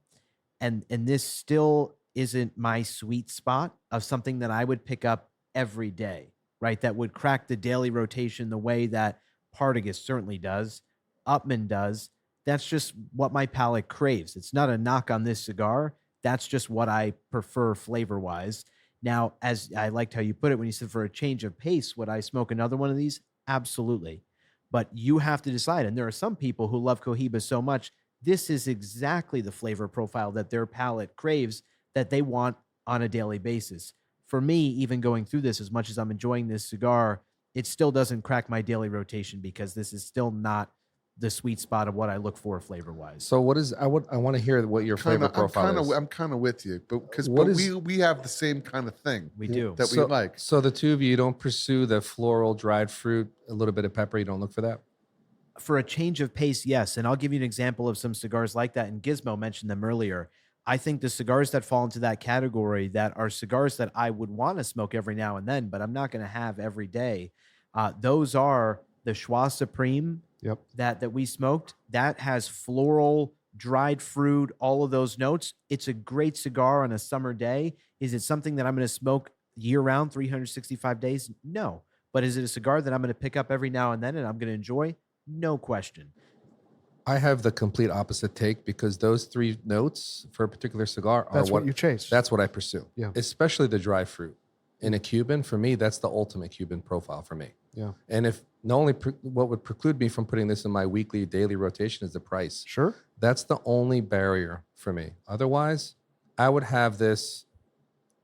and this still isn't my sweet spot of something that I would pick up every day, right? That would crack the daily rotation the way that Partagas certainly does, Upman does. That's just what my palate craves. It's not a knock on this cigar. That's just what I prefer flavor-wise. Now, as I liked how you put it when you said for a change of pace, would I smoke another one of these? Absolutely. But you have to decide. And there are some people who love Cohiba so much, this is exactly the flavor profile that their palate craves, that they want on a daily basis. For me, even going through this, as much as I'm enjoying this cigar, it still doesn't crack my daily rotation because this is still not the sweet spot of what I look for flavor-wise. So what is I want to hear what your flavor profile is. I'm kind of with you, but because What is- we have the same kind of thing. We do. that we like. So the two of you don't pursue the floral, dried fruit, a little bit of pepper. You don't look for that. For a change of pace, yes. And I'll give you an example of some cigars like that. And Gizmo mentioned them earlier. I think the cigars that fall into that category that are cigars that I would want to smoke every now and then, but I'm not going to have every day. Those are the Schwa Supreme that we smoked. That has floral, dried fruit, all of those notes. It's a great cigar on a summer day. Is it something that I'm going to smoke year round, 365 days? No. But is it a cigar that I'm going to pick up every now and then and I'm going to enjoy? No question. I have the complete opposite take because those three notes for a particular cigar That's are what you chase. That's what I pursue. Yeah. Especially the dry fruit. In a Cuban, for me, that's the ultimate Cuban profile for me. Yeah. And if not only what would preclude me from putting this in my weekly, daily rotation is the price. Sure. That's the only barrier for me. Otherwise, I would have this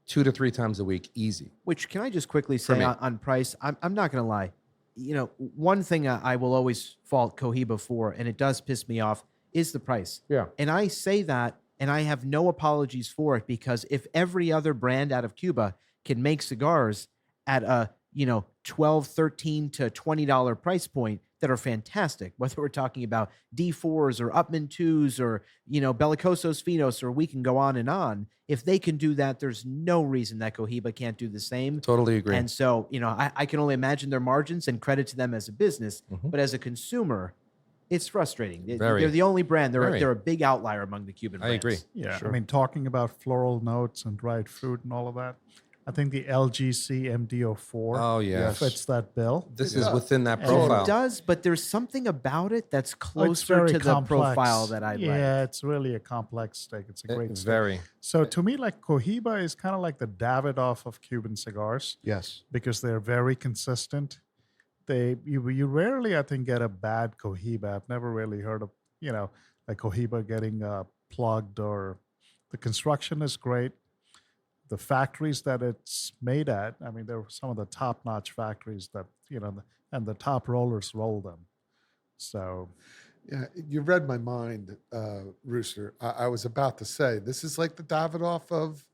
2 to 3 times a week, easy. Which, can I just quickly say me. on price? I'm not going to lie. You know, one thing I will always fault Cohiba for, and it does piss me off, is the price. Yeah. And I say that, and I have no apologies for it, because if every other brand out of Cuba can make cigars at a, $12, $13 to $20 price point that are fantastic, whether we're talking about D4s or Upman 2s or, Bellicosos Finos, or we can go on and on. If they can do that, there's no reason that Cohiba can't do the same. Totally agree. And so, I can only imagine their margins, and credit to them as a business. Mhm. But as a consumer, it's frustrating. Very. They're the only brand. Very. They're a big outlier among the Cuban I brands. agree. Yeah, Sure. I mean, talking about floral notes and dried fruit and all of that, I think the LGC MD04 Oh, yeah. fits that bill. This It is does. within that And profile. It does, but there's something about it that's Oh, it's closer very to the complex. profile that I Yeah, like. it's really a complex steak. It's a great steak. Very. So to me, like Cohiba is kind of like the Davidoff of Cuban cigars Yes. because they're very consistent. You rarely, I think, get a bad Cohiba. I've never really heard of like Cohiba getting plugged, or the construction is great. The factories that it's made at, I mean, they're some of the top-notch factories that and the top rollers roll them. So Yeah, you read my mind, Rooster. I was about to say this is like the Davidoff of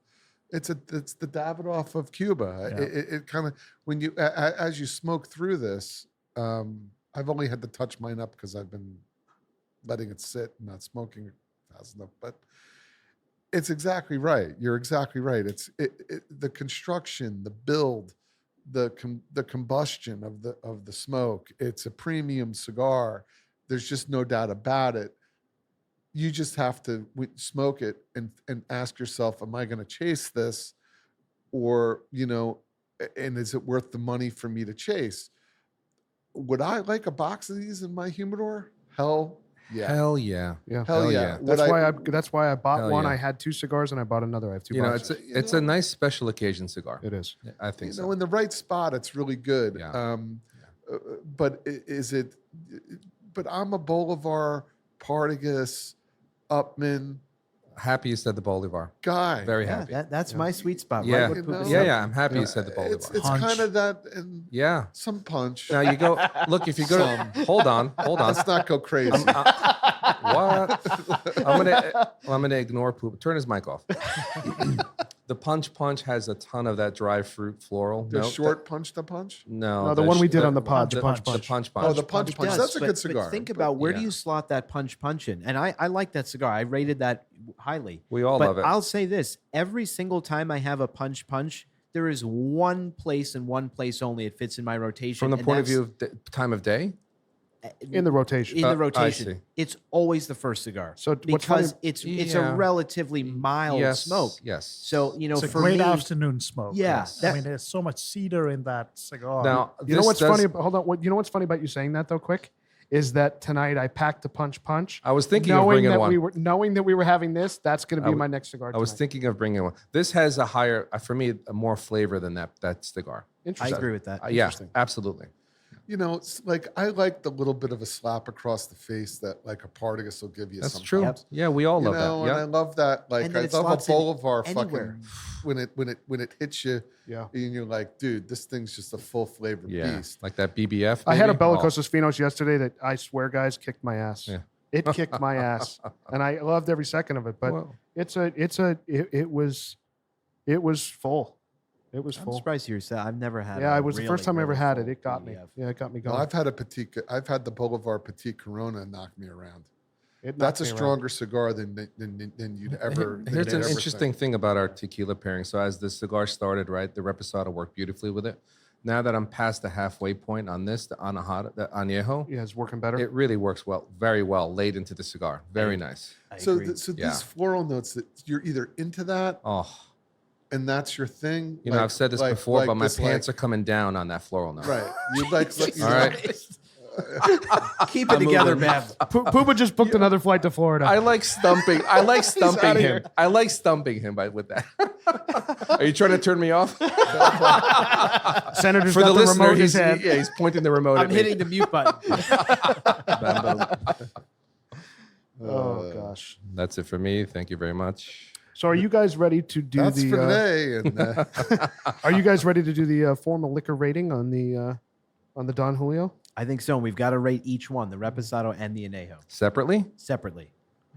it's the Davidoff of Cuba. Yeah. It kind of when you as you smoke through this, I've only had to touch mine up because I've been letting it sit and not smoking fast enough. But it's exactly right. You're exactly right. It's the construction, the build, the combustion of the smoke. It's a premium cigar. There's just no doubt about it. You just have to smoke it and ask yourself, am I going to chase this? Or, and is it worth the money for me to chase? Would I like a box of these in my humidor? Hell yeah. Hell yeah. Yeah. Hell yeah. That's Would that's why I bought Hell one. yeah. I had 2 cigars and I bought another. I have 2 boxes. It's a nice special occasion cigar. It is. I think so. in the right spot, it's really good. Yeah. But is it? But I'm a Bolivar, Partagas, Upman Happy you said the Bolivar. guy. Very Yeah, happy. that's my sweet spot. Yeah. Right? You know? Yeah. I'm happy you said the Bolivar. It's Punch. kind of that and Yeah. some punch. Now you go look if you go to, hold on. Let's not go crazy. What? I'm gonna ignore poop. Turn his mic off. The punch has a ton of that dry fruit floral. The note. short punch to punch. No, No, the one we did on the pod, the punch The punch. punch Oh, the punch. punch punch. Yes, That's a but- good but cigar. think But- about where do yeah. you slot that punch in? And I like that cigar. I rated that highly. We all but love it. I'll say this: every single time I have a punch, there is one place and one place only it fits in my rotation. From the and point of that's view of time of day. in the rotation. In the I rotation, see. it's always the first cigar. So what's funny- because it's Yeah. a relatively mild Yes, smoke. yes. So It's a for great me, afternoon smoke. Yeah, I that- mean, there's so much cedar in that cigar. Now, You know this what's does- funny? Hold on. You know what's funny about you saying that though? Quick, is that tonight I packed a punch. I was thinking of knowing bringing that one. knowing that we were having this. That's going to be I w- my next cigar. I was tonight. thinking of bringing one. This has a higher, for me, a more flavor than that cigar. I Interesting. agree with that. Yeah, Interesting. absolutely. You know, it's like I like the little bit of a slap across the face that like a Partagas will give you. That's sometimes. true. Yep. Yeah, we all You love know, that. and I Yeah. love that. Like And then I it love a slots in Bolivar anywhere. fucking when it hits you, Yeah. and you're like, dude, this thing's just a full flavor Yeah. beast. Like that BBF. I had a maybe? Oh, Bellicosos Finos yesterday that I swear, guys, kicked my ass. Yeah. It kicked my ass, and I loved every second of it. But well, it was full. It was I'm full. surprised to hear that. I've never had. Yeah, a it was the first really, time I ever really had it. full It got me. BBF. Yeah, it got me Well, going. I've had the Bolivar Petit Corona knock me around. It knocked That's a me around. stronger cigar than you'd ever. than here's you'd an ever interesting think. thing about our tequila pairing. So as the cigar started, right, the Reposado worked beautifully with it. Now that I'm past the halfway point on this, the Anejo, Yeah, it's working better. it really works very well late into the cigar. Very nice. I So, agree. Yeah. these floral notes that you're either into that Oh, and that's your thing. you know, I've said this before, but my this, pants are coming down on that floral note. right. You like, you All know, right. Keep it together, moving. Bev. Poopa just booked another flight to Florida. I like stumping. I like stumping outta him. here. I like stumping him with that. Are you trying to turn me off? Senator's For got the the listener, remote in his hand. he's pointing the remote I'm at me. hitting the mute button. Oh gosh. That's it for me. Thank you very much. So are you guys ready to do that's the? for today. And Are you guys ready to do the formal liquor rating on the Don Julio? I think so. And we've got to rate each one, the Reposado and the Anejo, Separately? separately.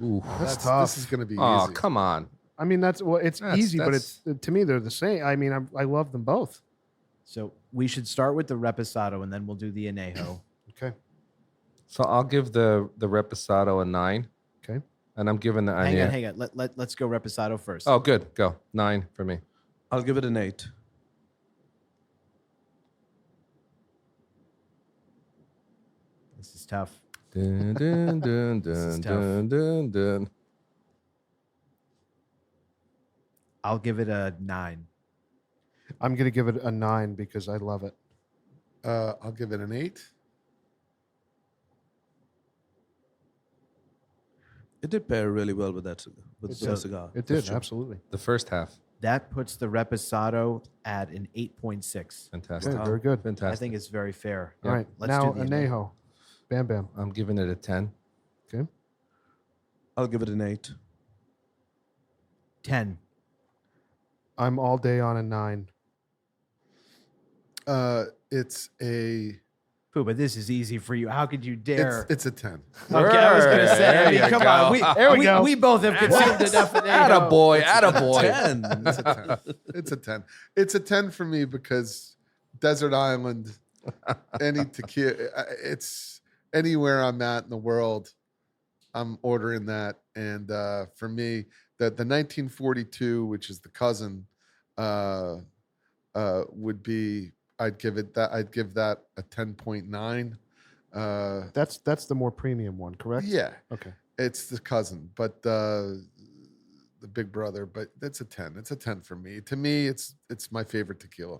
Ooh. That's tough. This is going to be Oh, easy. come on. I mean, it's That's- easy, but that's- it's to me they're the same. I mean, I love them both. So we should start with the Reposado, and then we'll do the Anejo. Okay. So I'll give the Reposado a 9. Okay. And I'm giving the Hang Anejo. on, hang on. Let's go Reposado first. Oh, good. Go. 9 for me. I'll give it an 8. This is tough. Dun, dun, dun, is dun, tough. dun, dun, dun. I'll give it a 9. I'm gonna give it a 9 because I love it. I'll give it an 8. It did pair really well with that with It the did. cigar. It did For sure. absolutely. The first half. That puts the Reposado at an 8.6. Fantastic. Good, very good. Fantastic. I think it's very fair. All right, Let's now do the Anejo. Bam Bam. I'm giving it a 10. Okay. I'll give it an 8. 10. I'm all day on a 9. It's a Pooh, but this is easy for you. How could you dare? it's a 10. Okay, I was going to say. I There mean, you come go. on. There we go. We both have consumed enough Anejo. Attaboy. Attaboy. 10. It's a 10. It's a 10. It's a 10 for me because Desert Island, any tequila, it's anywhere I'm at in the world, I'm ordering that. And for me, the 1942, which is the cousin, would be I'd give that a 10.9. That's the more premium one, correct? Yeah, Okay. it's the cousin, but the big brother. But that's a 10. It's a 10 for me. To me, it's my favorite tequila.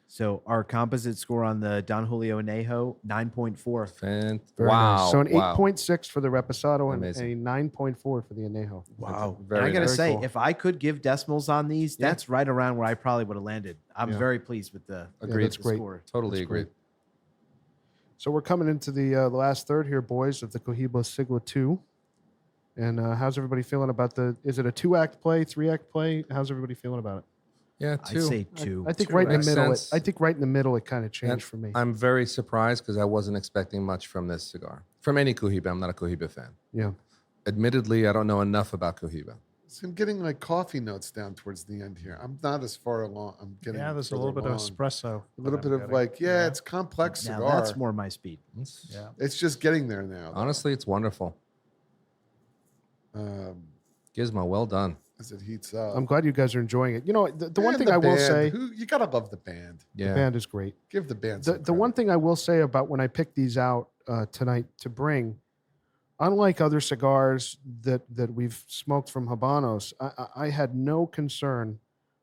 So our composite score on the Don Julio Anejo, 9.4. Very Wow. nice. So an wow. 8.6 for the Reposado and Amazing. a 9.4 for the Anejo. Wow. And Very I got to nice. say, cool. if I could give decimals on these, Yeah. that's right around where I probably would have landed. I'm Yeah. very pleased with the, Agreed. that's great. score. Totally That's agree. great. So we're coming into the last third here, boys, of the Cohiba Siglo II. And how's everybody feeling about is it a 2-act play, 3-act play? How's everybody feeling about it? Yeah, I'd 2. say 2. I think Two right in the makes middle. sense. I think right in the middle it kind of changed And for me. I'm very surprised because I wasn't expecting much from this cigar. From any Cohiba. I'm not a Cohiba fan. Yeah. Admittedly, I don't know enough about Cohiba. So I'm getting like coffee notes down towards the end here. I'm not as far along. I'm getting Yeah, there's a further little bit of along. espresso. A little that bit I'm of getting. like, yeah, it's complex Now, cigar. that's more my speed. Yeah. It's just getting there now. though. Honestly, it's wonderful. Um, Gizmo, well done. as it heats up. I'm glad you guys are enjoying it. You know, the one And thing the I will band, say, you gotta love the band. the Yeah. band is great. Give the band The one thing I will say about when I picked these out tonight to bring, unlike other cigars that we've smoked from Habanos, I had no concern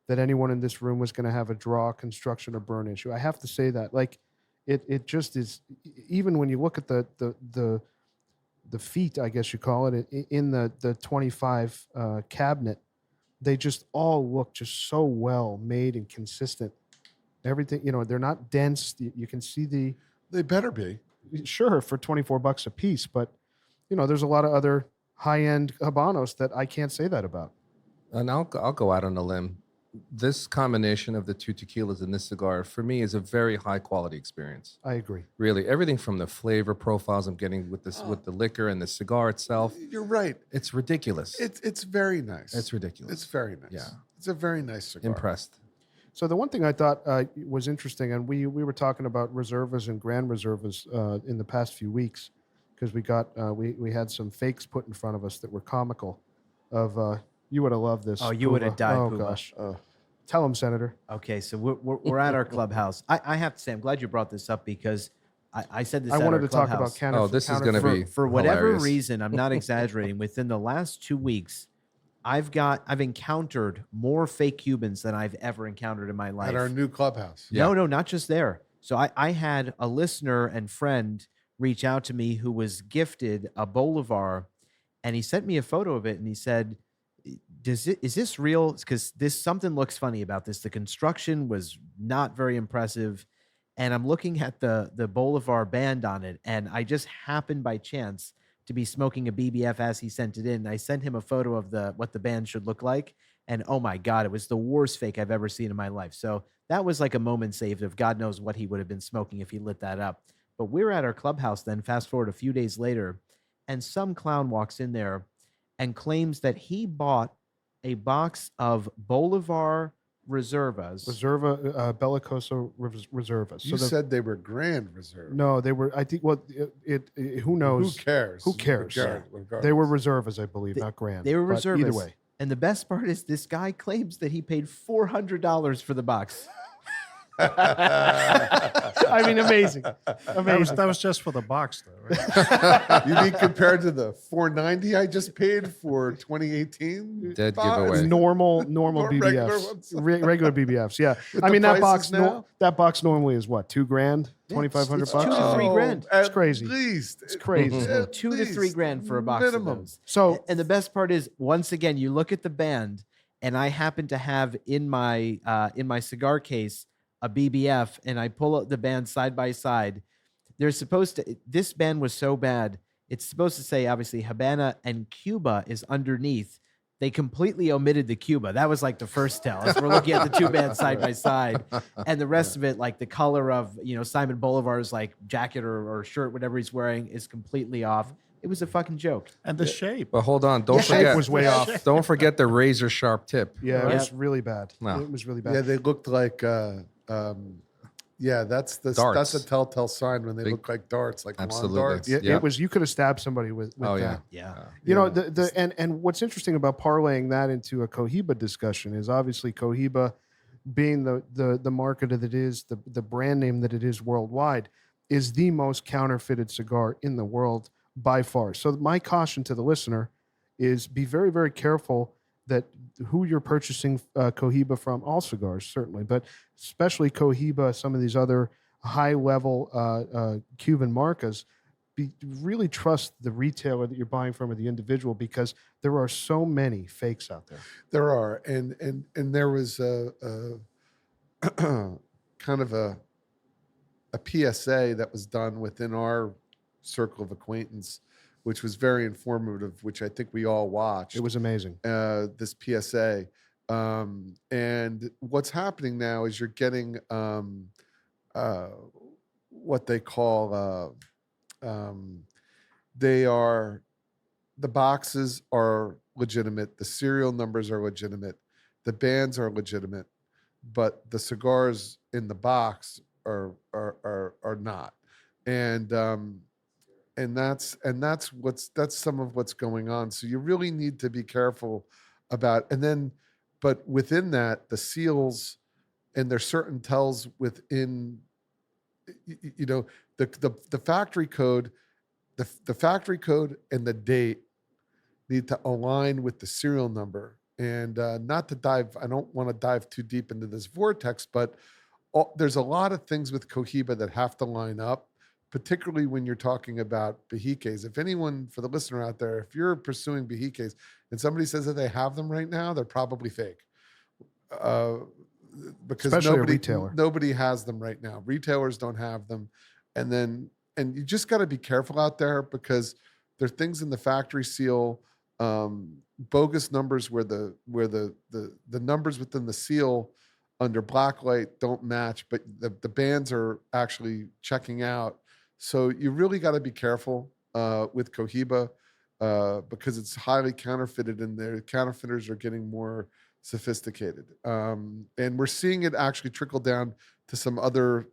that anyone in this room was going to have a draw, construction, or burn issue. I have to say that, like, it just is. Even when you look at the feet, I guess you call it, in the 25 cabinet, they just all look just so well made and consistent. Everything, you know, they're not dense. You can see They better be. sure for $24 a piece, but you know, there's a lot of other high-end Habanos that I can't say that about. And I'll go out on a limb. This combination of the two tequilas in this cigar, for me, is a very high quality experience. I agree. Really, everything from the flavor profiles I'm getting with this, with the liquor and the cigar itself, You're right. it's ridiculous. It's very nice. It's ridiculous. It's very nice. Yeah. It's a very nice cigar. Impressed. So the one thing I thought was interesting, and we were talking about reservas and grand reservas in the past few weeks, because we got we had some fakes put in front of us that were comical. Of you would have loved this. Oh, you would have died, Oh Puma. gosh. Tell him, Senator. Okay, so we're at our clubhouse. I have to say, I'm glad you brought this up because I said this. I at wanted our to talk about clubhouse. counterfeit. Oh, this is going to be For whatever hilarious. reason, I'm not exaggerating. Within the last 2 weeks, I've encountered more fake Cubans than I've ever encountered in my life. At our new clubhouse. Yeah. No, not just there. So I had a listener and friend reach out to me who was gifted a Bolivar, and he sent me a photo of it, and he said, is this real? Because something looks funny about this. The construction was not very impressive, and I'm looking at the Bolivar band on it, and I just happened by chance to be smoking a BBF as he sent it in. I sent him a photo of what the band should look like, and oh my God, it was the worst fake I've ever seen in my life. So that was like a moment saved of God knows what he would have been smoking if he lit that up. But we're at our clubhouse then, fast forward a few days later, and some clown walks in there and claims that he bought a box of Bolivar Reservas. Reserva, Bellicoso Reservas. You said they were grand reserve. No, they were. I think. Well, who knows? Who cares? Who cares? Regardless. They were reservas, I believe, not grand. They were But Reservas. Either way, And the best part is this guy claims that he paid $400 for the box. I mean, amazing. That was just for the box, though, right? You mean compared to the $490 I just paid for 2018? Dead box? giveaway. normal Or regular BBFs, ones. regular BBFs. Yeah, With I the mean that prices box. now? That box normally is what, $2,000, $2,500 it's bucks. 2 to 3 grand. At crazy. Least. It's crazy. At 2 to 3 least. grand for a box Minimum. of those. So And the best part is, once again, you look at the band, and I happen to have in my cigar case a BBF, and I pull out the band side by side. They're supposed to. This band was so bad. It's supposed to say obviously Habana and Cuba is underneath. They completely omitted the Cuba. That was like the first tell. As we're looking at the two bands side by side, and the rest of it, like the color of Simon Bolivar's like jacket or shirt, whatever he's wearing, is completely off. It was a fucking joke. And the shape. But hold on, don't the shape forget. was way off. Don't forget the razor sharp tip. Yeah, Right. it was really bad. No. It was really bad. Yeah, they looked like. That's Darts. a telltale sign when they Big- look like darts, like lawn Absolutely. darts. Yeah, Yeah. it was. You could have stabbed somebody with Oh that. yeah. Yeah. You know, Yeah. and what's interesting about parlaying that into a Cohiba discussion is obviously Cohiba being the market that it is, the brand name that it is worldwide, is the most counterfeited cigar in the world by far. So my caution to the listener is be very, very careful that who you're purchasing Cohiba from, all cigars certainly, but especially Cohiba, some of these other high-level Cuban marcas, really trust the retailer that you're buying from or the individual, because there are so many fakes out there. There are, and there was a kind of a PSA that was done within our circle of acquaintance, which was very informative, which I think we all watched. It was amazing. This PSA, and what's happening now is you're getting what they call the boxes are legitimate, the serial numbers are legitimate, the bands are legitimate, but the cigars in the box are not, and that's some of what's going on. So you really need to be careful and then, but within that, the seals, and there's certain tells within, the factory code, the factory code and the date need to align with the serial number. And not to dive, I don't want to dive too deep into this vortex, but there's a lot of things with Cohiba that have to line up, particularly when you're talking about Bejiques. If anyone, for the listener out there, if you're pursuing Bejiques and somebody says that they have them right now, they're probably fake. Because Especially a retailer. nobody has them right now. Retailers don't have them. And you just got to be careful out there, because there are things in the factory seal, bogus numbers where the numbers within the seal under blacklight don't match, but the bands are actually checking out. So you really got to be careful with Cohiba, because it's highly counterfeited, and the counterfeiters are getting more sophisticated. And we're seeing it actually trickle down to some other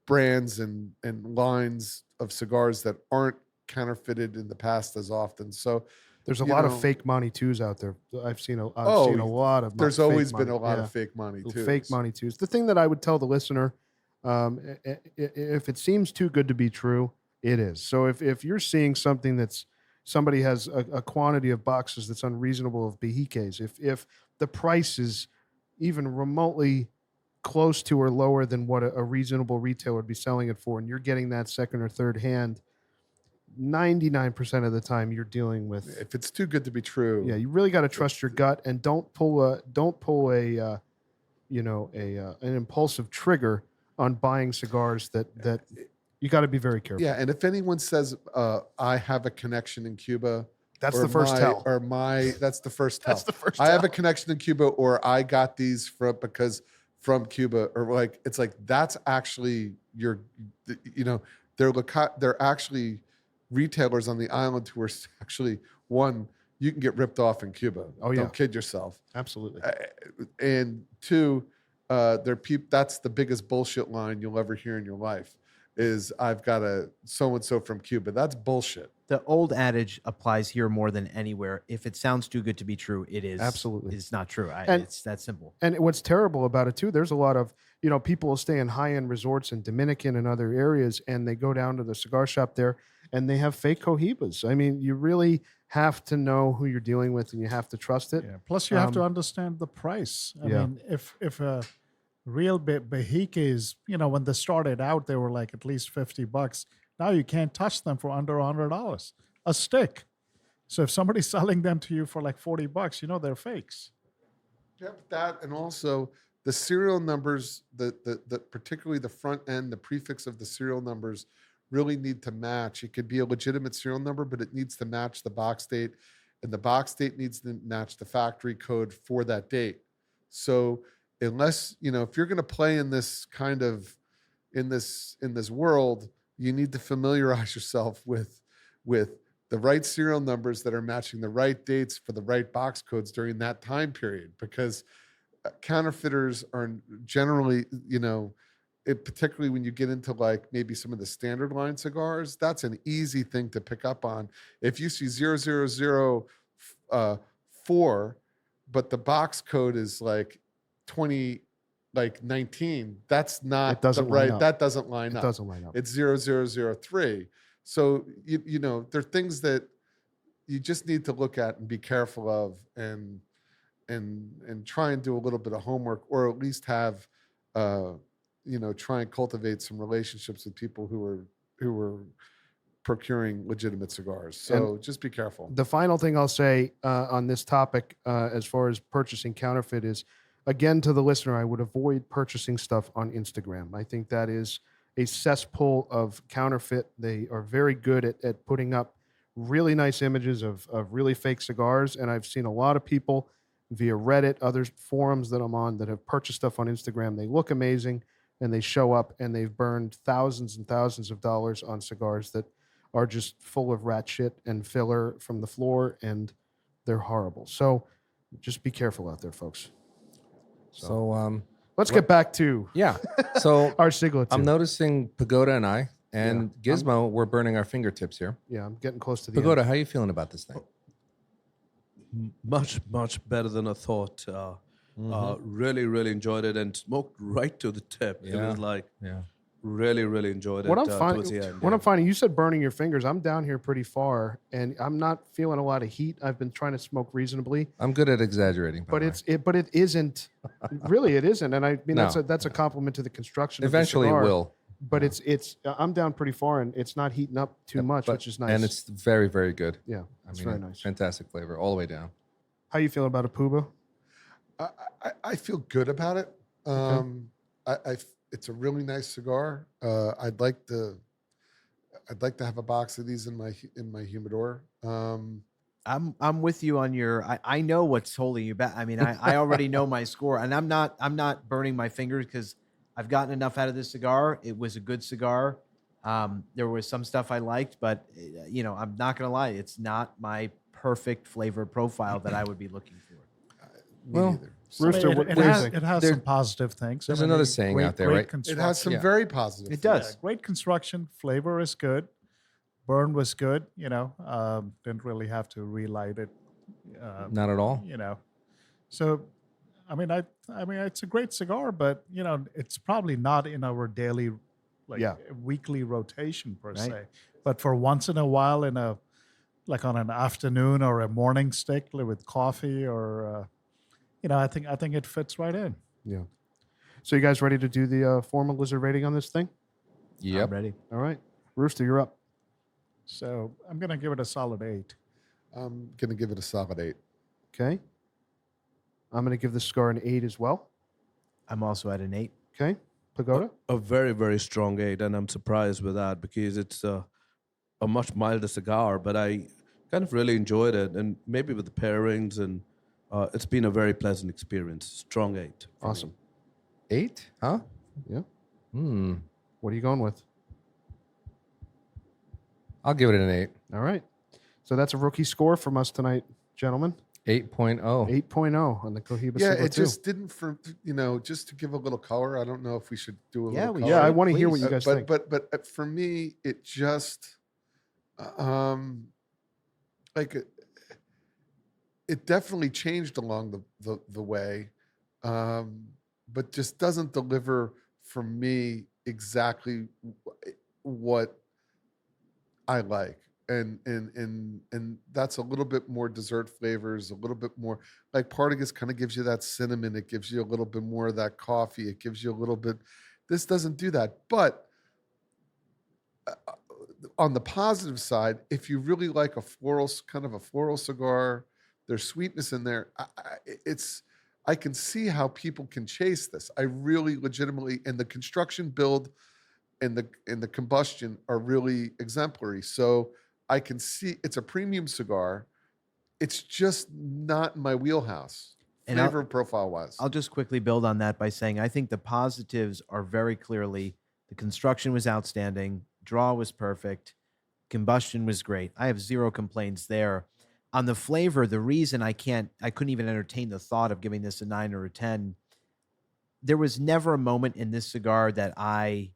brands and lines of cigars that aren't counterfeited in the past as often. So There's a lot of fake Monty 2s out there. I've seen a lot of. There's fake always been Monty- a lot yeah. of fake Monty 2s. Fake Monty 2s. The thing that I would tell the listener, if it seems too good to be true, it is. So if you're seeing something that's, somebody has a quantity of boxes that's unreasonable of Bejiques, if the price is even remotely close to or lower than what a reasonable retailer would be selling it for, and you're getting that second or third hand, 99% of the time you're dealing with. If it's too good to be true, Yeah, you really got to trust your gut, and don't pull an impulsive trigger on buying cigars that you got to be very careful. Yeah, and if anyone says I have a connection in Cuba, That's or the first tell. That's the first tell. That's the first I have tell. a connection in Cuba, or I got these from Cuba, or like, it's like, that's actually they're actually retailers on the island who are actually, one, you can get ripped off in Cuba. Oh, yeah. Don't kid yourself. Absolutely. And two, that's the biggest bullshit line you'll ever hear in your life, is I've got a so-and-so from Cuba. That's bullshit. The old adage applies here more than anywhere. If it sounds too good to be true, it is. Absolutely. It's not true. And- It's that simple. And what's terrible about it too, there's a lot of, people will stay in high-end resorts in Dominican and other areas, and they go down to the cigar shop there and they have fake Cohibas. I mean, you really have to know who you're dealing with, and you have to trust it. Yeah. Plus, you have to understand the price. I mean, if a real Bejiques, when they started out, they were like at least $50. Now you can't touch them for under $100 a stick. So if somebody's selling them to you for like $40, they're fakes. Yeah, but that, and also the serial numbers, the particularly the front end, the prefix of the serial numbers really need to match. It could be a legitimate serial number, but it needs to match the box date, and the box date needs to match the factory code for that date. So unless, if you're going to play in this kind of, in this world, you need to familiarize yourself with the right serial numbers that are matching the right dates for the right box codes during that time period, because counterfeiters are generally, particularly when you get into like maybe some of the standard line cigars, that's an easy thing to pick up on. If you see 0004, but the box code is like 19, that's not It doesn't line up. That doesn't line up. It doesn't line up. It's 0003. So there are things that you just need to look at and be careful of, and try and do a little bit of homework, or at least have try and cultivate some relationships with people who are procuring legitimate cigars. So just be careful. The final thing I'll say on this topic, as far as purchasing counterfeit, is, again, to the listener, I would avoid purchasing stuff on Instagram. I think that is a cesspool of counterfeit. They are very good at putting up really nice images of really fake cigars. And I've seen a lot of people via Reddit, other forums that I'm on, that have purchased stuff on Instagram. They look amazing, and they show up and they've burned thousands and thousands of dollars on cigars that are just full of rat shit and filler from the floor, and they're horrible. So just be careful out there, folks. So Let's get back to So our Siglo II. I'm noticing Pagoda and I and Gizmo, we're burning our fingertips here. Yeah, I'm getting close to the Pagoda, end. how are you feeling about this thing? much better than I thought. Really, really enjoyed it and smoked right to the tip. It Yeah. was like Yeah. really enjoyed it. What I'm towards finding, the end. what yeah. I'm finding, you said burning your fingers. I'm down here pretty far, and I'm not feeling a lot of heat. I've been trying to smoke reasonably, I'm good at exaggerating, by but the way. but it isn't. Really, it isn't. And I mean, No. that's a compliment to the construction. Eventually of it the cigar. will. But it's. I'm down pretty far, and it's not heating up too much, But- which is nice. And it's very, very good. yeah, I it's mean, very nice. Fantastic flavor all the way down. How you feel about a Puba? I feel good about it. It's a really nice cigar. I'd like to have a box of these in my humidor. I'm with you on your. I know what's holding you back. I mean, I already know my score, and I'm not burning my fingers because I've gotten enough out of this cigar. It was a good cigar. There was some stuff I liked, but I'm not gonna lie, it's not my perfect flavor profile that I would be looking for. Me Well, neither. Rooster, It, what it do you has, think? it has There- some positive things. there's another saying out there, right? It has some construction. very positive. It things. does. Great construction. Flavor is good. Burn was good. Didn't really have to relight it. Not at all. So, I mean, it's a great cigar, but it's probably not in our daily, Yeah. weekly rotation per Right. se. But for once in a while, like on an afternoon or a morning stick with coffee, or I think it fits right in. Yeah. So you guys ready to do the formal lizard rating on this thing? Yep. I'm ready. All right, Rooster, you're up. So I'm gonna give it a solid 8. I'm gonna give it a solid 8. Okay. I'm going to give the cigar an 8 as well. I'm also at an 8. Okay. Pagoda? A very, very strong 8, and I'm surprised with that because it's a much milder cigar, but I kind of really enjoyed it, and maybe with the pairings, and it's been a very pleasant experience. Strong 8. for me. Awesome. 8? Huh? Yeah. Hmm. What are you going with? I'll give it an 8. All right. So that's a rookie score from us tonight, gentlemen. 8.0. 8.0 on the Cohiba Yeah, Siglo it II. just didn't just to give a little color. I don't know if we should do a Yeah, little we color. Yeah, I should, want to hear what please. you guys but, think. but for me, it just like it definitely changed along the way, but just doesn't deliver for me exactly what I like. And that's a little bit more dessert flavors, a little bit more like Partagas kind of gives you that cinnamon. It gives you a little bit more of that coffee. It gives you a little bit. This doesn't do that. But on the positive side, if you really like a floral cigar, there's sweetness in there. I can see how people can chase this. I really legitimately, and the construction build and the combustion are really exemplary. So I can see it's a premium cigar. It's just not in my wheelhouse, And flavor profile wise. I'll just quickly build on that by saying I think the positives are very clearly the construction was outstanding, draw was perfect, combustion was great. I have zero complaints there. On the flavor, the reason I couldn't even entertain the thought of giving this a 9 or a 10, there was never a moment in this cigar that I,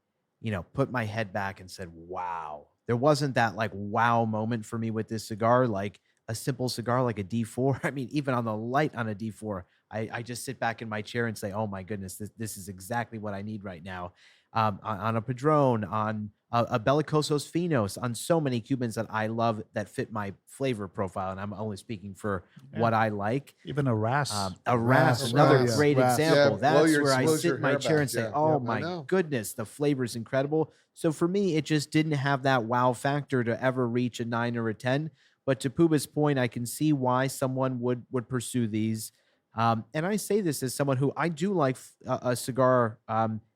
put my head back and said, wow. There wasn't that like wow moment for me with this cigar, like a simple cigar like a D4. I mean, even on the light on a D4, I just sit back in my chair and say, oh my goodness, this is exactly what I need right now. On a Padron, on a Belicosos Finos, on so many Cubans that I love that fit my flavor profile. And I'm only speaking for what I like. Even a Ras. A Ras, another Ras. great Ras. example. Yeah, blow That's your- where I blow sit your in my hair chair and back. say, Yeah. oh Yeah, I my know. goodness, the flavor is incredible. So for me, it just didn't have that wow factor to ever reach a 9 or a 10. But to Puba's point, I can see why someone would pursue these. And I say this as someone who I do like a cigar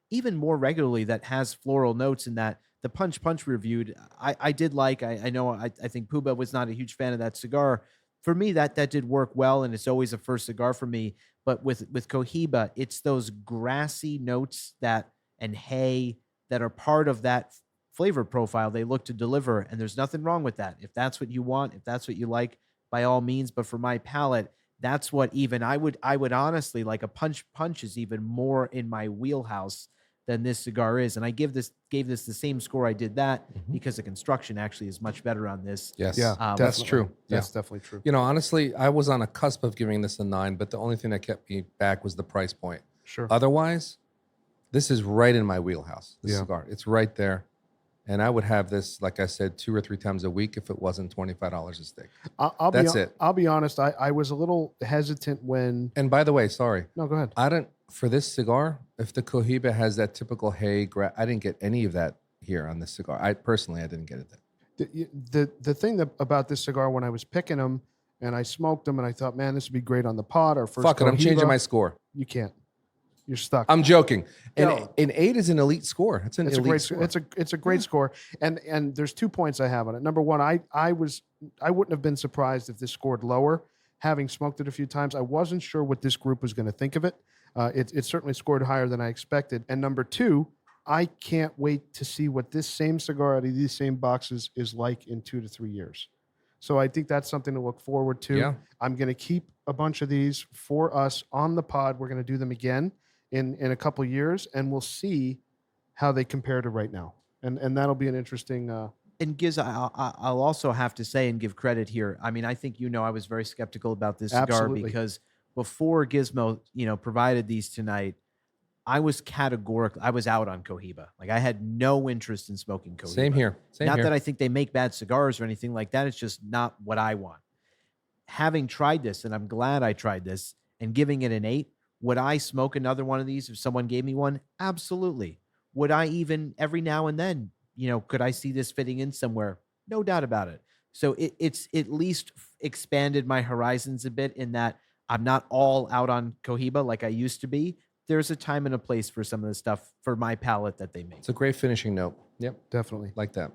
even more regularly that has floral notes, in that the Punch reviewed, I did like. I know I think Puba was not a huge fan of that cigar. For me, that did work well, and it's always a first cigar for me. But with Cohiba, it's those grassy notes and hay that are part of that flavor profile they look to deliver, and there's nothing wrong with that. If that's what you want, if that's what you like, by all means. But for my palate, that's what even I would honestly like. A punch is even more in my wheelhouse than this cigar is. And I gave this the same score I did that because the construction actually is much better on this. Yes, Yeah, that's definitely. true. That's definitely true. You know, honestly, I was on a cusp of giving this a 9, but the only thing that kept me back was the price point. Sure. Otherwise, this is right in my wheelhouse, this Yeah. cigar. It's right there. And I would have this, like I said, 2 or 3 times a week if it wasn't $25 a stick. That's it. I'll be honest. I was a little hesitant when. And by the way, sorry, No, go ahead. I don't, for this cigar, if the Cohiba has that typical hay, I didn't get any of that here on this cigar. I didn't get it. The thing about this cigar, when I was picking them and I smoked them and I thought, man, this would be great on the pod. Our first Fuck it, I'm changing Cohiba. my score. You can't. You're stuck. I'm joking. And No. an 8 is an elite score. It's an It's a elite great score. it's a great score. And there's 2 points I have on it. Number one, I wouldn't have been surprised if this scored lower. Having smoked it a few times, I wasn't sure what this group was going to think of it. It certainly scored higher than I expected. And number two, I can't wait to see what this same cigar out of these same boxes is like in 2 to 3 years. So I think that's something to look forward to. Yeah. I'm going to keep a bunch of these for us on the pod. We're going to do them again in a couple of years, and we'll see how they compare to right now. And that'll be an interesting. And Giz, I'll also have to say and give credit here. I mean, I think I was very skeptical about this cigar Absolutely. because before Gizmo, provided these tonight, I was categorical. I was out on Cohiba. Like I had no interest in smoking Cohiba. Same here. Not that I think they make bad cigars or anything like that. It's just not what I want. Having tried this, and I'm glad I tried this, and giving it an 8, would I smoke another one of these if someone gave me one? Absolutely. Would I even every now and then, could I see this fitting in somewhere? No doubt about it. So it's at least expanded my horizons a bit in that I'm not all out on Cohiba like I used to be. There's a time and a place for some of the stuff for my palate that they make. It's a great finishing note. Yep. Definitely. Like that.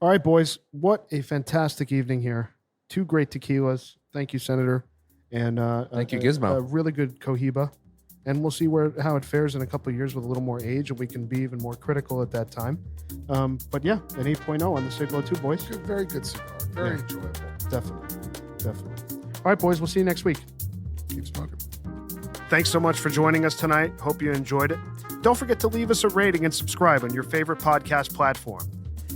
All right, boys. What a fantastic evening here. 2 great tequilas. Thank you, Senator. And Thank you, Gizmo. A really good Cohiba. And we'll see how it fares in a couple of years with a little more age, and we can be even more critical at that time. But yeah, an 8.0 on the Siglo II, boys. Good, very good cigar. Very enjoyable. Definitely. All right, boys. We'll see you next week. Keep smoking. Thanks so much for joining us tonight. Hope you enjoyed it. Don't forget to leave us a rating and subscribe on your favorite podcast platform.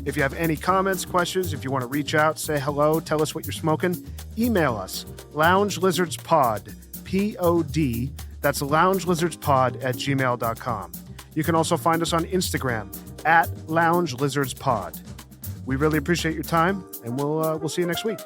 If you have any comments, questions, if you want to reach out, say hello, tell us what you're smoking, email us, loungelizardspod, P-O-D, that's loungelizardspod@gmail.com. You can also find us on Instagram @loungelizardspod. We really appreciate your time, and we'll see you next week.